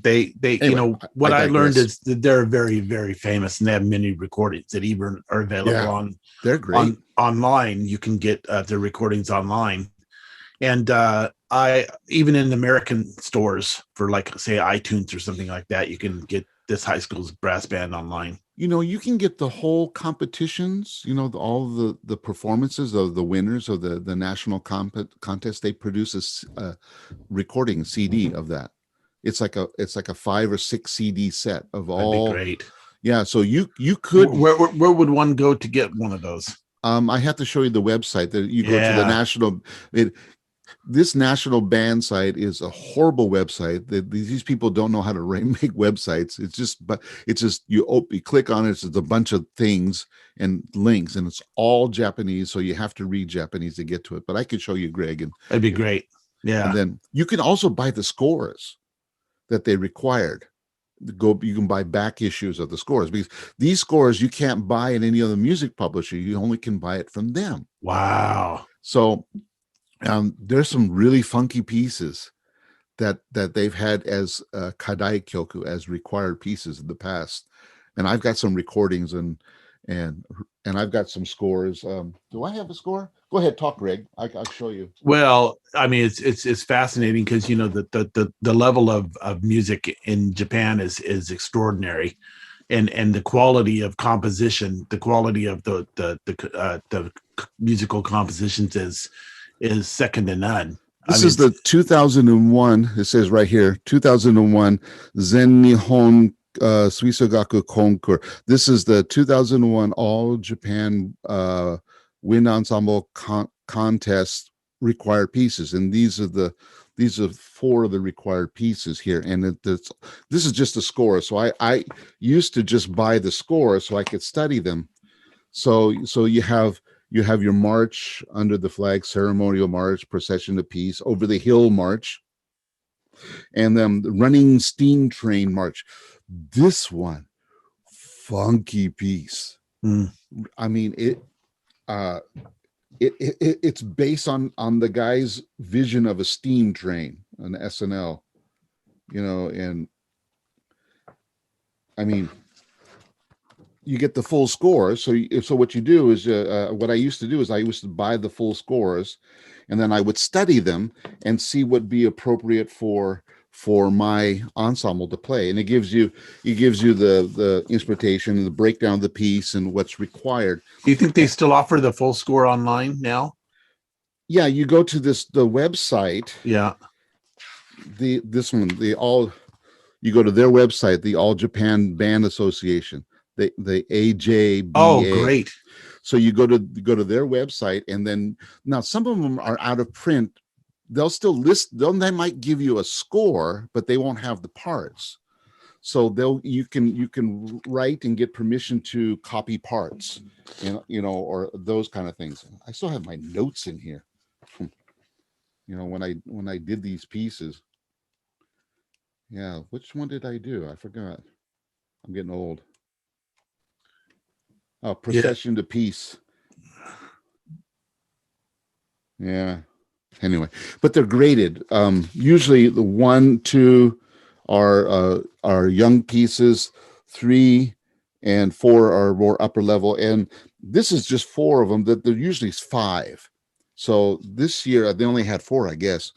Speaker 2: they anyway, what I learned is that they're very, very famous, and they have many recordings that even are available on.
Speaker 1: They're great
Speaker 2: online. You can get their recordings online, and I even in American stores for, like, say, iTunes or something like that, you can get this high school's brass band online.
Speaker 1: You can get the whole competitions, all the performances of the winners of the national contest. They produce a recording CD of that. It's like a 5 or 6 CD set of all.
Speaker 2: That'd be great.
Speaker 1: Yeah. So you could.
Speaker 2: Where would one go to get one of those?
Speaker 1: I have to show you the website that you go to the
Speaker 2: Yeah,
Speaker 1: national. It, this national band site is a horrible website. These people don't know how to make websites. It's just, but it's just you click on it. It's just a bunch of things and links, and it's all Japanese. So you have to read Japanese to get to it. But I could show you, Greg,
Speaker 2: that'd be great.
Speaker 1: and
Speaker 2: Yeah.
Speaker 1: then you can also buy the scores that they required. You can buy back issues of the scores, because these scores you can't buy in any other music publisher. You only can buy it from them.
Speaker 2: Wow.
Speaker 1: So there's some really funky pieces that they've had as kadai kyoku, as required pieces in the past, and I've got some recordings and I've got some scores. Do I have a score? Go ahead, talk, Greg. I'll show you.
Speaker 2: Well, I mean, it's fascinating because you know the level of music in Japan is extraordinary, and the quality of composition, the quality of the musical compositions is second to none. I
Speaker 1: This
Speaker 2: mean,
Speaker 1: is the 2001. It says right here, 2001 Zen Nihon Suisogaku Concours. This is the 2001 All Japan Wind Ensemble Contest required pieces, and these are 4 of the required pieces here. And this is just a score. So I used to just buy the score so I could study them. So you have your march under the flag, ceremonial march, procession of peace, over the hill march, and then the running steam train march. This one, funky piece.
Speaker 2: mm.
Speaker 1: I mean, it's based on the guy's vision of a steam train, an SNL, and I mean, you get the full score. So what you do is what I used to do is I used to buy the full scores, and then I would study them and see what be appropriate for my ensemble to play. And it gives you the instrumentation and the breakdown of the piece and what's required.
Speaker 2: Do you think they still offer the full score online now?
Speaker 1: Yeah, you go to the website.
Speaker 2: Yeah.
Speaker 1: This one, you go to their website, the All Japan Band Association, the
Speaker 2: Oh,
Speaker 1: AJBA.
Speaker 2: great.
Speaker 1: So you go to their website, and then now some of them are out of print. They'll still list. They might give you a score, but they won't have the parts. So you can write and get permission to copy parts, and or those kind of things. I still have my notes in here. When I did these pieces. Yeah, which one did I do? I forgot. I'm getting old. Oh,
Speaker 2: Yeah.
Speaker 1: procession to peace. Yeah. Anyway, but they're graded. Usually the 1, 2 are young pieces, 3 and 4 are more upper level, and this is just 4 of them. That they're usually 5. So this year they only had 4, I guess.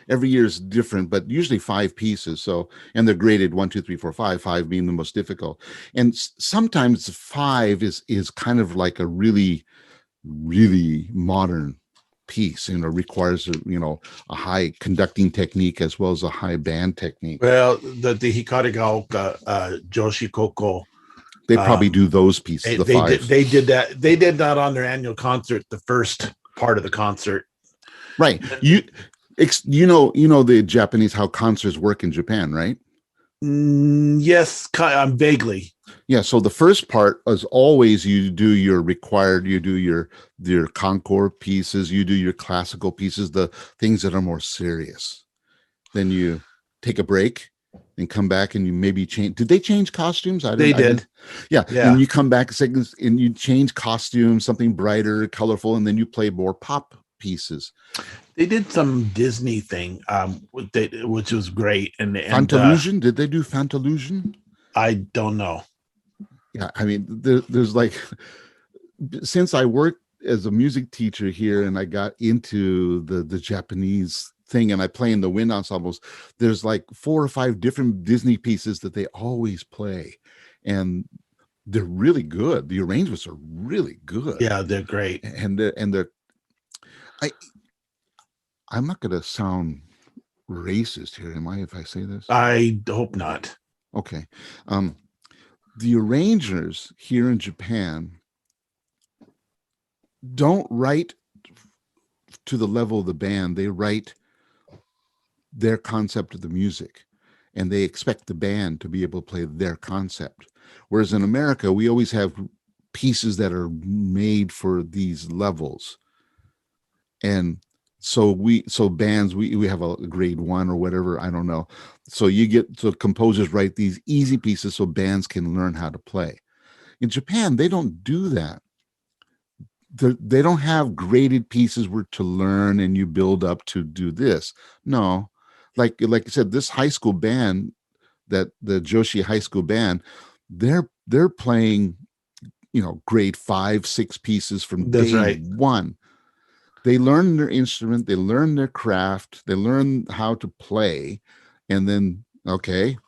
Speaker 1: Every year is different, but usually 5 pieces. So, and they're graded 1, 2, 3, 4, 5, 5 being the most difficult. And sometimes 5 is kind of like a really, really modern piece, requires a high conducting technique as well as a high band technique.
Speaker 2: Well, the Hikarigaoka Joshi Koko,
Speaker 1: They probably do those pieces, the 5s.
Speaker 2: They did that. They did that on their annual concert, the first part of the concert.
Speaker 1: Right. You know the Japanese, how concerts work in Japan, right?
Speaker 2: Yes, vaguely.
Speaker 1: Yeah. So the first part is always you do your concours pieces, you do your classical pieces, the things that are more serious. Then you take a break and come back, and you maybe change. Did they change costumes?
Speaker 2: They did.
Speaker 1: Yeah. And you come back and you change costumes, something brighter, colorful, and then you play more pop pieces.
Speaker 2: They did some Disney thing, which was great. And
Speaker 1: Fantalusion? Did they do Fantalusion?
Speaker 2: I don't know.
Speaker 1: Yeah, I mean, there's like, since I worked as a music teacher here and I got into the Japanese thing, and I play in the wind ensembles, there's like 4 or 5 different Disney pieces that they always play, and they're really good. The arrangements are really good.
Speaker 2: Yeah, they're great.
Speaker 1: And I'm not going to sound racist here, am I, if I say this?
Speaker 2: I hope not.
Speaker 1: Okay. The arrangers here in Japan don't write to the level of the band. They write their concept of the music, and they expect the band to be able to play their concept. Whereas in America, we always have pieces that are made for these levels. And so bands, we have a grade 1 or whatever, I don't know. So composers write these easy pieces so bands can learn how to play. In Japan, they don't do that. They don't have graded pieces where to learn and you build up to do this. No, like I said, this high school band, that the Joshi high school band, they're playing, grade 5, 6 pieces from
Speaker 2: That's
Speaker 1: day
Speaker 2: right.
Speaker 1: one. They learn their instrument, they learn their craft, they learn how to play, and then, okay,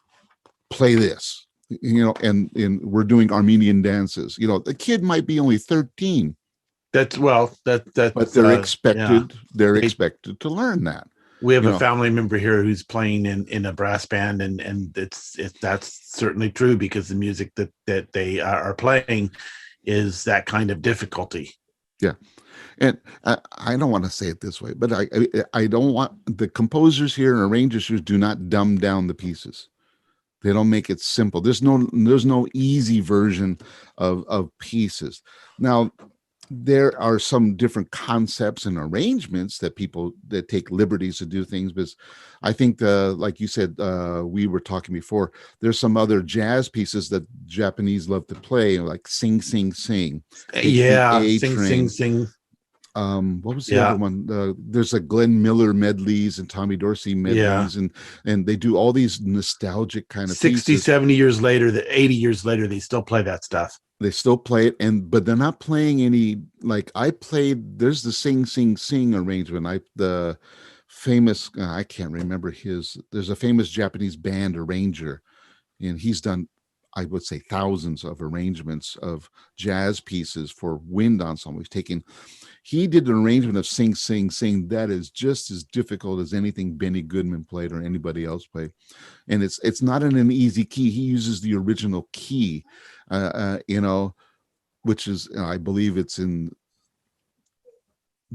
Speaker 1: play this, and we're doing Armenian dances. The kid might be only 13.
Speaker 2: That's
Speaker 1: But they're expected,
Speaker 2: yeah.
Speaker 1: they're expected to learn that.
Speaker 2: We have a family member here who's playing in a brass band, and that's certainly true, because the music that they are playing is that kind of difficulty.
Speaker 1: Yeah. And I don't want to say it this way, but I don't want the composers here and arrangers here do not dumb down the pieces. They don't make it simple. There's no easy version of pieces. Now, there are some different concepts and arrangements that people that take liberties to do things, but I think like you said, we were talking before, there's some other jazz pieces that Japanese love to play, like Sing Sing Sing.
Speaker 2: Sing Sing.
Speaker 1: What was the other one? There's a Glenn Miller medleys and Tommy Dorsey medleys, and they do all these nostalgic kind of
Speaker 2: 60,
Speaker 1: pieces.
Speaker 2: 70 years later, 80 years later, they still play that stuff.
Speaker 1: They still play it, but they're not playing any, like I played, there's the Sing Sing Sing arrangement. The famous, I can't remember there's a famous Japanese band arranger, and he's done, I would say, thousands of arrangements of jazz pieces for wind ensemble. He did an arrangement of Sing Sing Sing that is just as difficult as anything Benny Goodman played or anybody else played, and it's not in an easy key. He uses the original key, which is, I believe it's in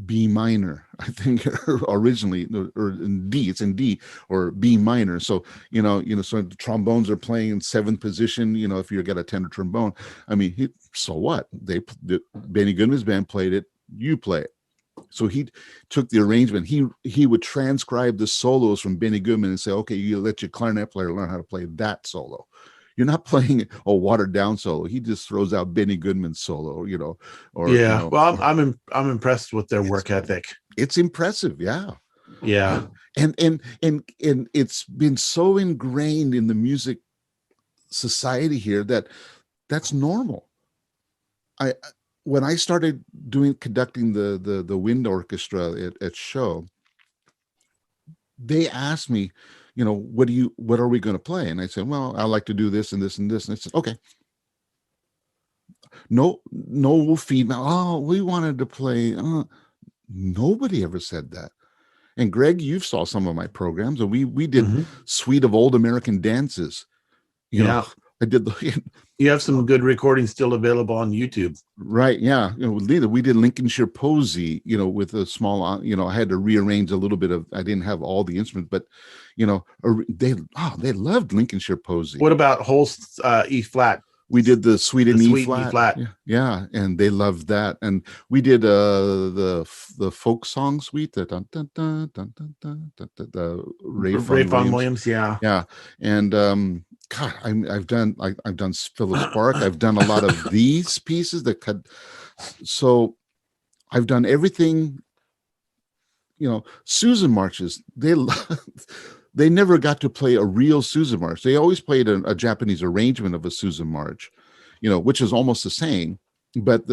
Speaker 1: B minor, I think, originally, or in D. It's in D or B minor. So so the trombones are playing in 7th position. If you got a tenor trombone, I mean, so what? Benny Goodman's band played it. You play it. So he took the arrangement. He would transcribe the solos from Benny Goodman and say, okay, you let your clarinet player learn how to play that solo. You're not playing a watered down solo. He just throws out Benny Goodman's solo,
Speaker 2: Well, I'm impressed with their work ethic.
Speaker 1: It's impressive, yeah. And it's been so ingrained in the music society here that's normal. When I started conducting the wind orchestra at show, they asked me, what are we going to play? And I said, well, I like to do this and this and this. And I said, okay. No feedback. Oh, we wanted to play. Nobody ever said that. And Greg, you saw some of my programs, and we did Suite of Old American Dances. I did
Speaker 2: you have some good recordings still available on YouTube.
Speaker 1: Right. Yeah. We did Lincolnshire Posy, with a small, I had to rearrange a little bit I didn't have all the instruments, but, they loved Lincolnshire Posy.
Speaker 2: What about Holst's E flat?
Speaker 1: We did the Suite in E flat. Yeah. And they loved that. And we did the folk song suite, the Ray Vaughan
Speaker 2: Williams. Yeah.
Speaker 1: Yeah. And, God, I've done Philip Spark. I've done a lot of these pieces so I've done everything. Susan marches. They never got to play a real Susan march. They always played a Japanese arrangement of a Susan march, which is almost the same, but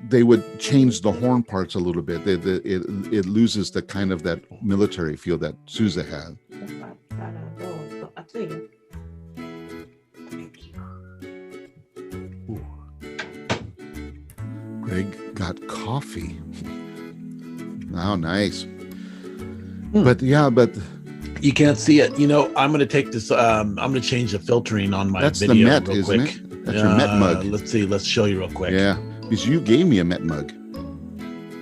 Speaker 1: they would change the horn parts a little bit. It loses the kind of that military feel that Sousa had. Greg got coffee. Oh, nice. But
Speaker 2: you can't see it. I'm going to take this. I'm going to change the filtering on my
Speaker 1: video. That's the Met, isn't it? That's your Met mug.
Speaker 2: Let's see. Let's show you real quick.
Speaker 1: Yeah, because you gave me a Met mug.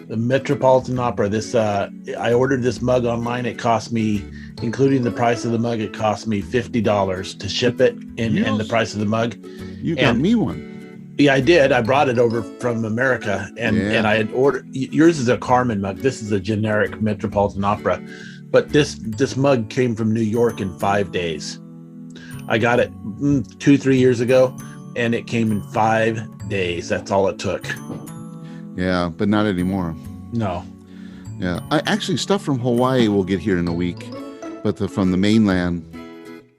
Speaker 2: The Metropolitan Opera. This I ordered this mug online. It cost me, including the price of the mug, it cost me $50 to ship it, and the price of the mug.
Speaker 1: You got me one.
Speaker 2: Yeah, I did. I brought it over from America, and I had ordered. Yours is a Carmen mug. This is a generic Metropolitan Opera, but this mug came from New York in 5 days. I got it 2-3 years ago, and it came in 5 days. That's all it took.
Speaker 1: Yeah, but not anymore.
Speaker 2: No.
Speaker 1: Yeah, I actually stuff from Hawaii will get here in a week, but from the mainland,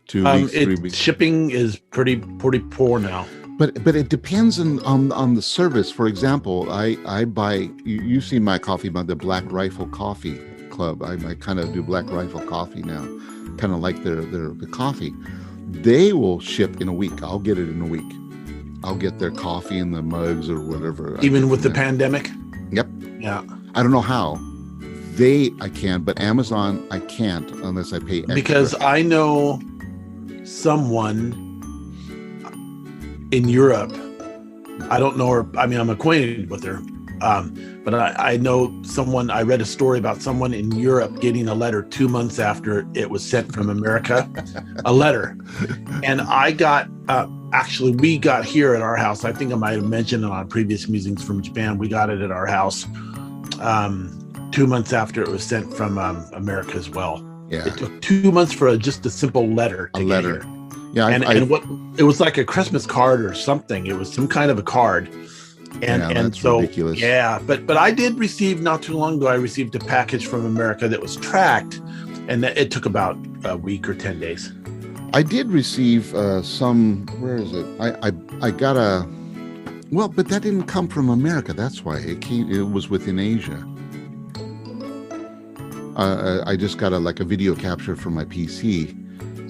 Speaker 1: 2 weeks, 3 weeks.
Speaker 2: Shipping is pretty poor now.
Speaker 1: But it depends on the service. For example, I buy. You've seen my coffee mug, the Black Rifle Coffee Club. I kind of do Black Rifle coffee now, kind of like the coffee. They will ship in a week. I'll get it in a week. I'll get their coffee in the mugs or whatever.
Speaker 2: Even with the pandemic?
Speaker 1: Yep.
Speaker 2: Yeah.
Speaker 1: I don't know how. I can, but Amazon, I can't unless I pay extra.
Speaker 2: Because I know someone in Europe. I don't know her. I mean, I'm acquainted with her. But I know someone, I read a story about someone in Europe getting a letter 2 months after it was sent from America, a letter. And I got, actually, we got here at our house. I think I might have mentioned it on previous Musings from Japan. We got it at our house 2 months after it was sent from America as well.
Speaker 1: Yeah.
Speaker 2: It took 2 months for just a simple letter to get here.
Speaker 1: Yeah.
Speaker 2: And what it was like a Christmas card or something. It was some kind of a card. And so ridiculous. Yeah, but I did receive, not too long ago, I received a package from America that was tracked, and it took about a week or 10 days.
Speaker 1: I did receive some. Where is it? I got a. Well, but that didn't come from America. That's why it came. It was within Asia. I just got a video capture from my PC.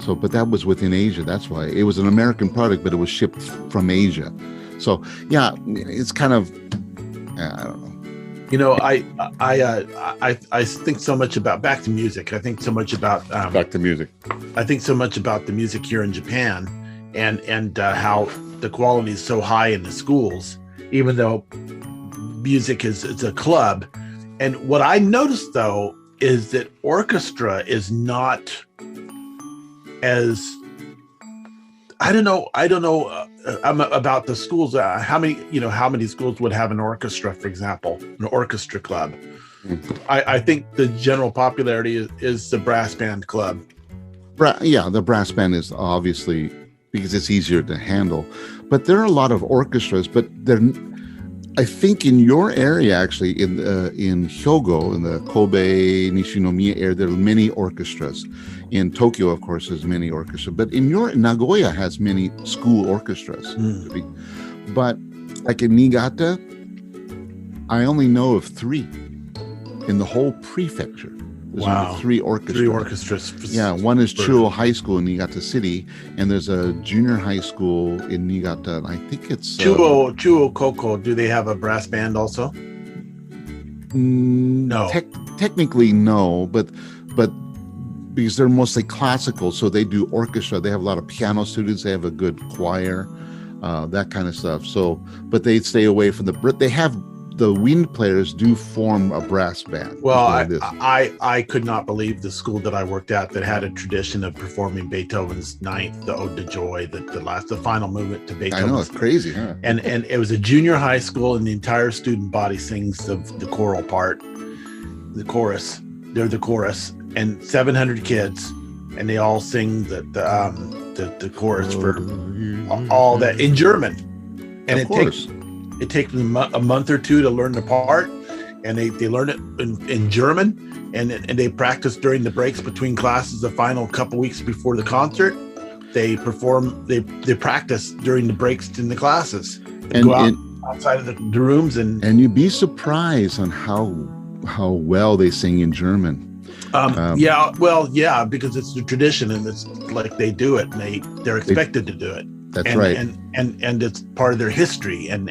Speaker 1: So, but that was within Asia. That's why it was an American product, but it was shipped from Asia. So yeah, it's kind of, I don't know.
Speaker 2: You know, I think so much about back to music. I think so much about
Speaker 1: back to music.
Speaker 2: I think so much about the music here in Japan, and how the quality is so high in the schools, even though music it's a club. And what I noticed though is that orchestra is not as, I don't know about the schools. How many schools would have an orchestra, for example, an orchestra club? I think the general popularity is the brass band club.
Speaker 1: Yeah, the brass band is obviously because it's easier to handle. But there are a lot of orchestras, but I think in your area, actually, in Hyogo, in the Kobe, Nishinomiya area, there are many orchestras. In Tokyo, of course, there's many orchestras. But Nagoya has many school orchestras. But like in Niigata, I only know of 3 in the whole prefecture. There's only 3 orchestras.
Speaker 2: 3 orchestras.
Speaker 1: Yeah, one is Chuo High School in Niigata City, and there's a junior high school in Niigata, and I think it's
Speaker 2: Chuo Koko. Do they have a brass band also?
Speaker 1: No. Technically, no, but because they're mostly classical, so they do orchestra. They have a lot of piano students. They have a good choir, that kind of stuff. So, but they stay away from they have. The wind players do form a brass band.
Speaker 2: Well, I could not believe the school that I worked at that had a tradition of performing Beethoven's Ninth, the Ode to Joy, the final movement to Beethoven.
Speaker 1: I know, it's crazy, huh?
Speaker 2: And it was a junior high school, and the entire student body sings the choral part, the chorus. They're the chorus, and 700 kids, and they all sing the chorus for all that in German, and it takes them a month or 2 to learn the part, and they learn it in German, and they practice during the breaks between classes. The final couple weeks before the concert, they practice during the breaks in the classes. They go outside of the rooms, and
Speaker 1: you'd be surprised on how well they sing in German.
Speaker 2: Because it's the tradition, and it's like they do it, and they're expected to do it.
Speaker 1: That's right.
Speaker 2: And it's part of their history, and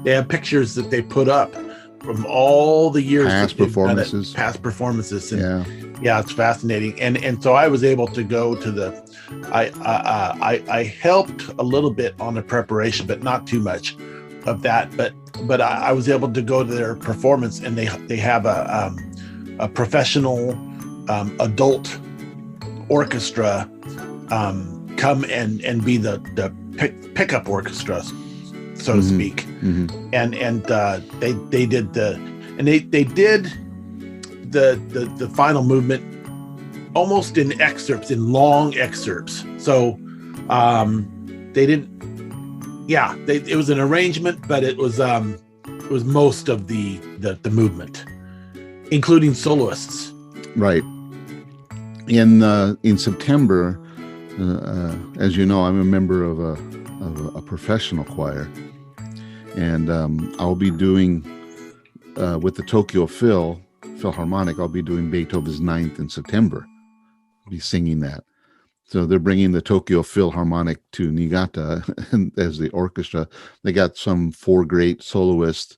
Speaker 2: they have pictures that they put up from all the years
Speaker 1: past
Speaker 2: performances. And yeah, it's fascinating. And so I was able to go to I helped a little bit on the preparation, but not too much. of that, but I was able to go to their performance, and they have a professional adult orchestra come and be the pickup orchestra, so to speak. And they did the final movement almost in excerpts, in long excerpts. So they didn't. Yeah, it was an arrangement, but it was most of the movement, including soloists.
Speaker 1: Right. In September, as you know, I'm a member of a professional choir, and I'll be doing with the Tokyo Philharmonic. I'll be doing Beethoven's Ninth in September. I'll be singing that. So they're bringing the Tokyo Philharmonic to Niigata as the orchestra. They got some 4 great soloists,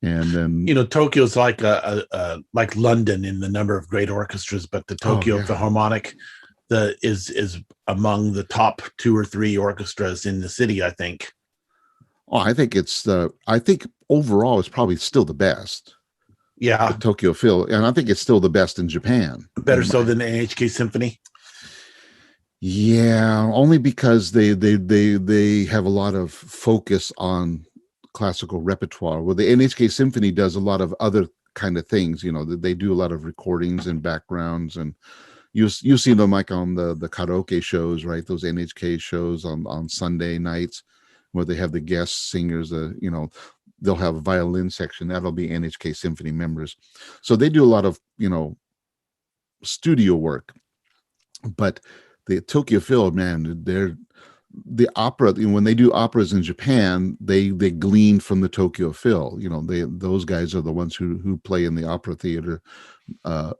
Speaker 1: and then
Speaker 2: Tokyo's like like London in the number of great orchestras, but the Tokyo Philharmonic is among the top 2 or 3 orchestras in the city, I think.
Speaker 1: Oh, I think overall it's probably still the best.
Speaker 2: Yeah,
Speaker 1: the Tokyo Phil, and I think it's still the best in Japan.
Speaker 2: Better so than the NHK Symphony.
Speaker 1: Yeah, only because they have a lot of focus on classical repertoire. Well, the NHK Symphony does a lot of other kind of things. They do a lot of recordings and backgrounds, and you see them like on the karaoke shows, right? Those NHK shows on Sunday nights where they have the guest singers. They'll have a violin section that'll be NHK Symphony members. So they do a lot of studio work, but the Tokyo Phil, man, they're the opera. When they do operas in Japan, they glean from the Tokyo Phil. Those guys are the ones who play in the opera theater,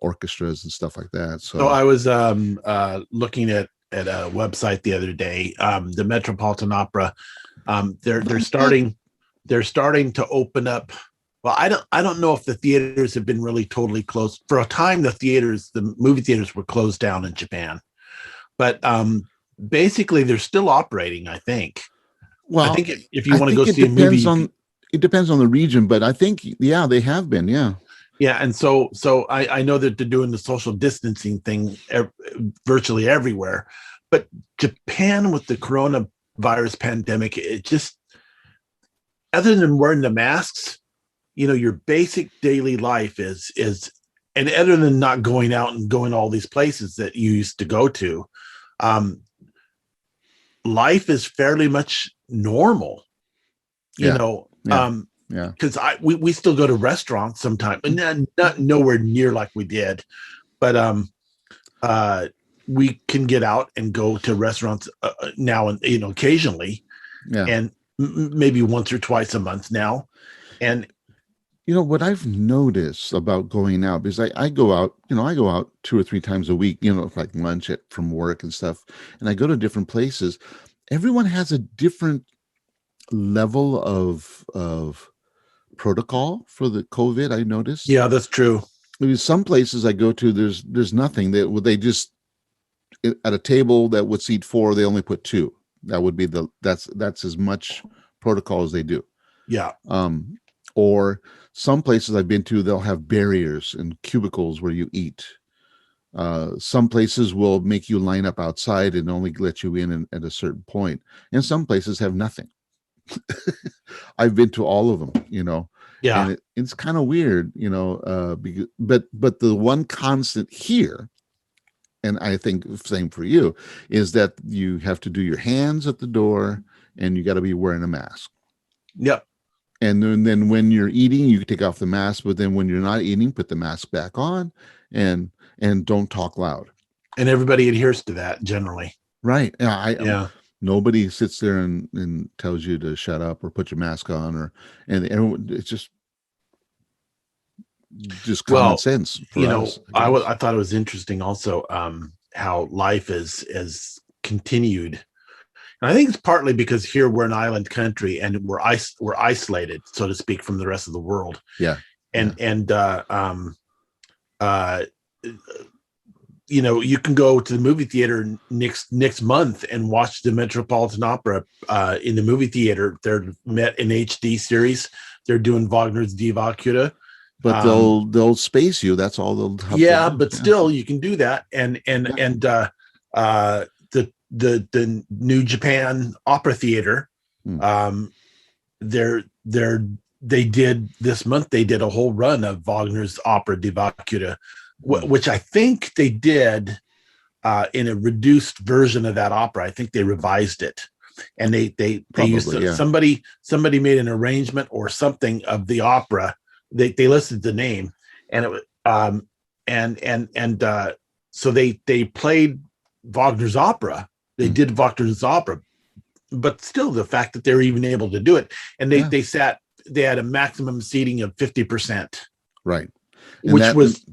Speaker 1: orchestras and stuff like that. So
Speaker 2: I was looking at a website the other day, the Metropolitan Opera. They're starting to open up. Well, I don't know if the theaters have been really totally closed. For a time, the movie theaters were closed down in Japan. But basically, they're still operating, I think.
Speaker 1: Well,
Speaker 2: I think if you want to go see a movie,
Speaker 1: it depends on the region. But I think, they have been, yeah.
Speaker 2: Yeah, and so I know that they're doing the social distancing thing virtually everywhere. But Japan, with the coronavirus pandemic, it just, other than wearing the masks, your basic daily life is, and other than not going out and going all these places that you used to go to, life is fairly much normal, because we still go to restaurants sometimes, and not nowhere near like we did, but we can get out and go to restaurants now and occasionally, and maybe once or twice a month now. And
Speaker 1: what I've noticed about going out, because I go out, I go out 2 or 3 times a week, like lunch from work and stuff, and I go to different places. Everyone has a different level of protocol for the COVID, I noticed.
Speaker 2: Yeah, that's true.
Speaker 1: Maybe some places I go to, there's nothing. They just, at a table that would seat 4, they only put 2. That would be that's as much protocol as they do.
Speaker 2: Yeah.
Speaker 1: Or some places I've been to, they'll have barriers and cubicles where you eat. Some places will make you line up outside and only let you in at a certain point. And some places have nothing. I've been to all of them,
Speaker 2: Yeah.
Speaker 1: And it's kind of weird, but the one constant here, and I think same for you, is that you have to do your hands at the door and you got to be wearing a mask.
Speaker 2: Yep.
Speaker 1: And then when you're eating, you take off the mask, but then when you're not eating, put the mask back on and don't talk loud.
Speaker 2: And everybody adheres to that generally.
Speaker 1: Right. Nobody sits there and tells you to shut up or put your mask on, and it's just common sense for us.
Speaker 2: I thought it was interesting also how life is continued. And I think it's partly because here we're an island country and we're isolated, so to speak, from the rest of the world.
Speaker 1: Yeah.
Speaker 2: And you can go to the movie theater next month and watch the Metropolitan Opera in the movie theater. They're met in HD series. They're doing Wagner's Die Walküre.
Speaker 1: But they'll space you. That's all they'll have
Speaker 2: Yeah,
Speaker 1: to do.
Speaker 2: but still, you can do that. And the New Japan Opera Theater, they did this month. They did a whole run of Wagner's opera Die Walküre, which I think they did in a reduced version of that opera. I think they revised it, and they used somebody made an arrangement or something of the opera. They listed the name, and it was so they played Wagner's opera. They did Wagner's opera, but still the fact that they're even able to do it, and they had a maximum seating of 50%,
Speaker 1: right?
Speaker 2: And which was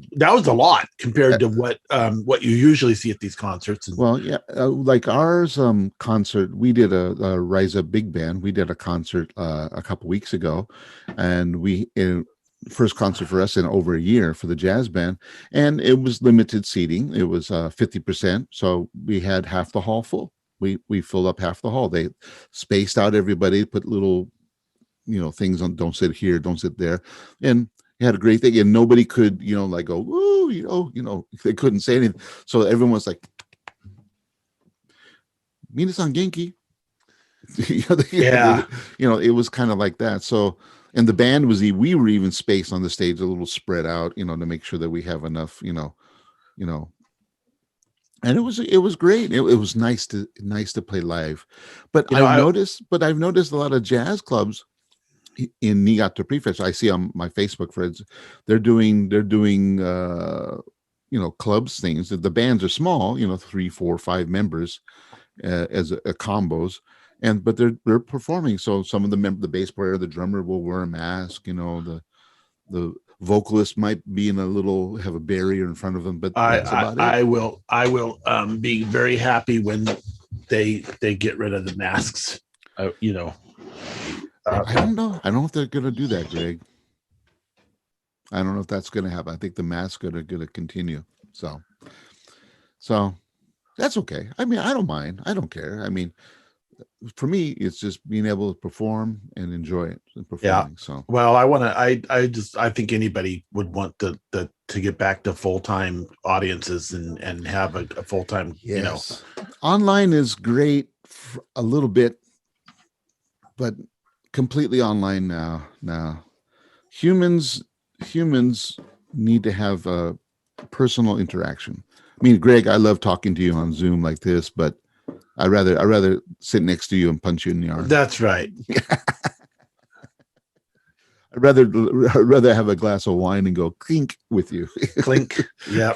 Speaker 2: a lot compared to what you usually see at these concerts.
Speaker 1: Well, yeah, like ours concert, we did a Rise Up Big Band. We did a concert a couple weeks ago, and first concert for us in over a year for the jazz band, and it was limited seating. It was 50%, so we had half the hall full. We filled up half the hall. They spaced out everybody, put little things on, don't sit here, don't sit there, and you had a great thing. And nobody could like go woo, they couldn't say anything, so everyone was like Minasan Genki. It was kind of like that. So, and the band we were even spaced on the stage a little spread out, to make sure that we have enough, and it was great. It was nice to play live. But I've noticed a lot of jazz clubs in Niigata Prefecture. I see on my Facebook friends, they're doing clubs things. The bands are small, 3, 4, 5 members as a combos. But they're performing. So some of the bass player, the drummer will wear a mask. The vocalist might be have a barrier in front of them. But that's about it.
Speaker 2: I will be very happy when they get rid of the masks.
Speaker 1: I don't know. I don't know if they're going to do that, Greg. I don't know if that's going to happen. I think the masks are going to continue. So that's okay. I mean, I don't mind. I don't care. I mean, for me, it's just being able to perform and enjoy it and performing. Yeah. So,
Speaker 2: well, I think anybody would want to get back to full-time audiences and have a full-time,
Speaker 1: yes. Online is great for a little bit, but completely online now. Humans need to have a personal interaction. I mean, Greg, I love talking to you on Zoom like this, but I'd rather sit next to you and punch you in the arm.
Speaker 2: That's right.
Speaker 1: I'd rather have a glass of wine and go clink with you.
Speaker 2: Clink. Yeah.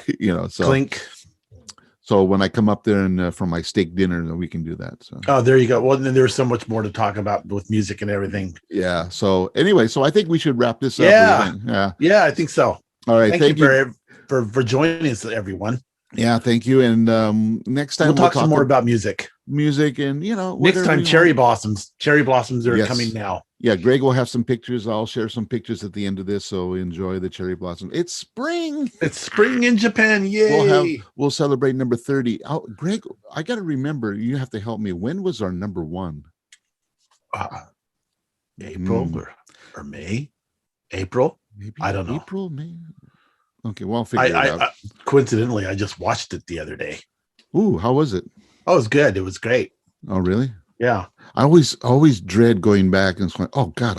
Speaker 1: So
Speaker 2: clink.
Speaker 1: So when I come up there and for my steak dinner, then we can do that. So.
Speaker 2: Oh, there you go. Well, then there's so much more to talk about with music and everything.
Speaker 1: Yeah. So anyway, I think we should wrap this up.
Speaker 2: Yeah, I think so.
Speaker 1: All right.
Speaker 2: Thank you for joining us, everyone.
Speaker 1: Yeah, thank you. And next time
Speaker 2: we'll talk some more about music,
Speaker 1: and
Speaker 2: next time cherry blossoms are coming now.
Speaker 1: Yeah, Greg will have some pictures. I'll share some pictures at the end of this, so enjoy the cherry blossom. It's spring.
Speaker 2: It's spring in Japan. Yay!
Speaker 1: We'll celebrate number 30. Greg, I got to remember. You have to help me. When was our number 1?
Speaker 2: April or May? April?
Speaker 1: Maybe
Speaker 2: I don't know.
Speaker 1: April, May. Okay, well, I'll figure it out.
Speaker 2: Coincidentally, I just watched it the other day.
Speaker 1: Ooh, how was it?
Speaker 2: Oh, it was good. It was great.
Speaker 1: Oh, really?
Speaker 2: Yeah.
Speaker 1: I always dread going back and going, oh God,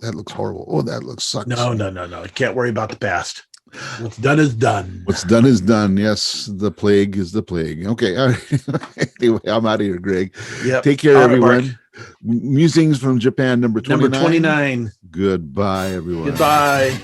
Speaker 1: that looks horrible. Oh, that looks sucks.
Speaker 2: No. Can't worry about the past. What's done is done.
Speaker 1: What's done is done. Yes, the plague is the plague. Okay. All right. Anyway, I'm out of here, Greg.
Speaker 2: Yeah.
Speaker 1: Take care, everyone. Musings from Japan, number 29.
Speaker 2: Number 29.
Speaker 1: Goodbye, everyone.
Speaker 2: Goodbye.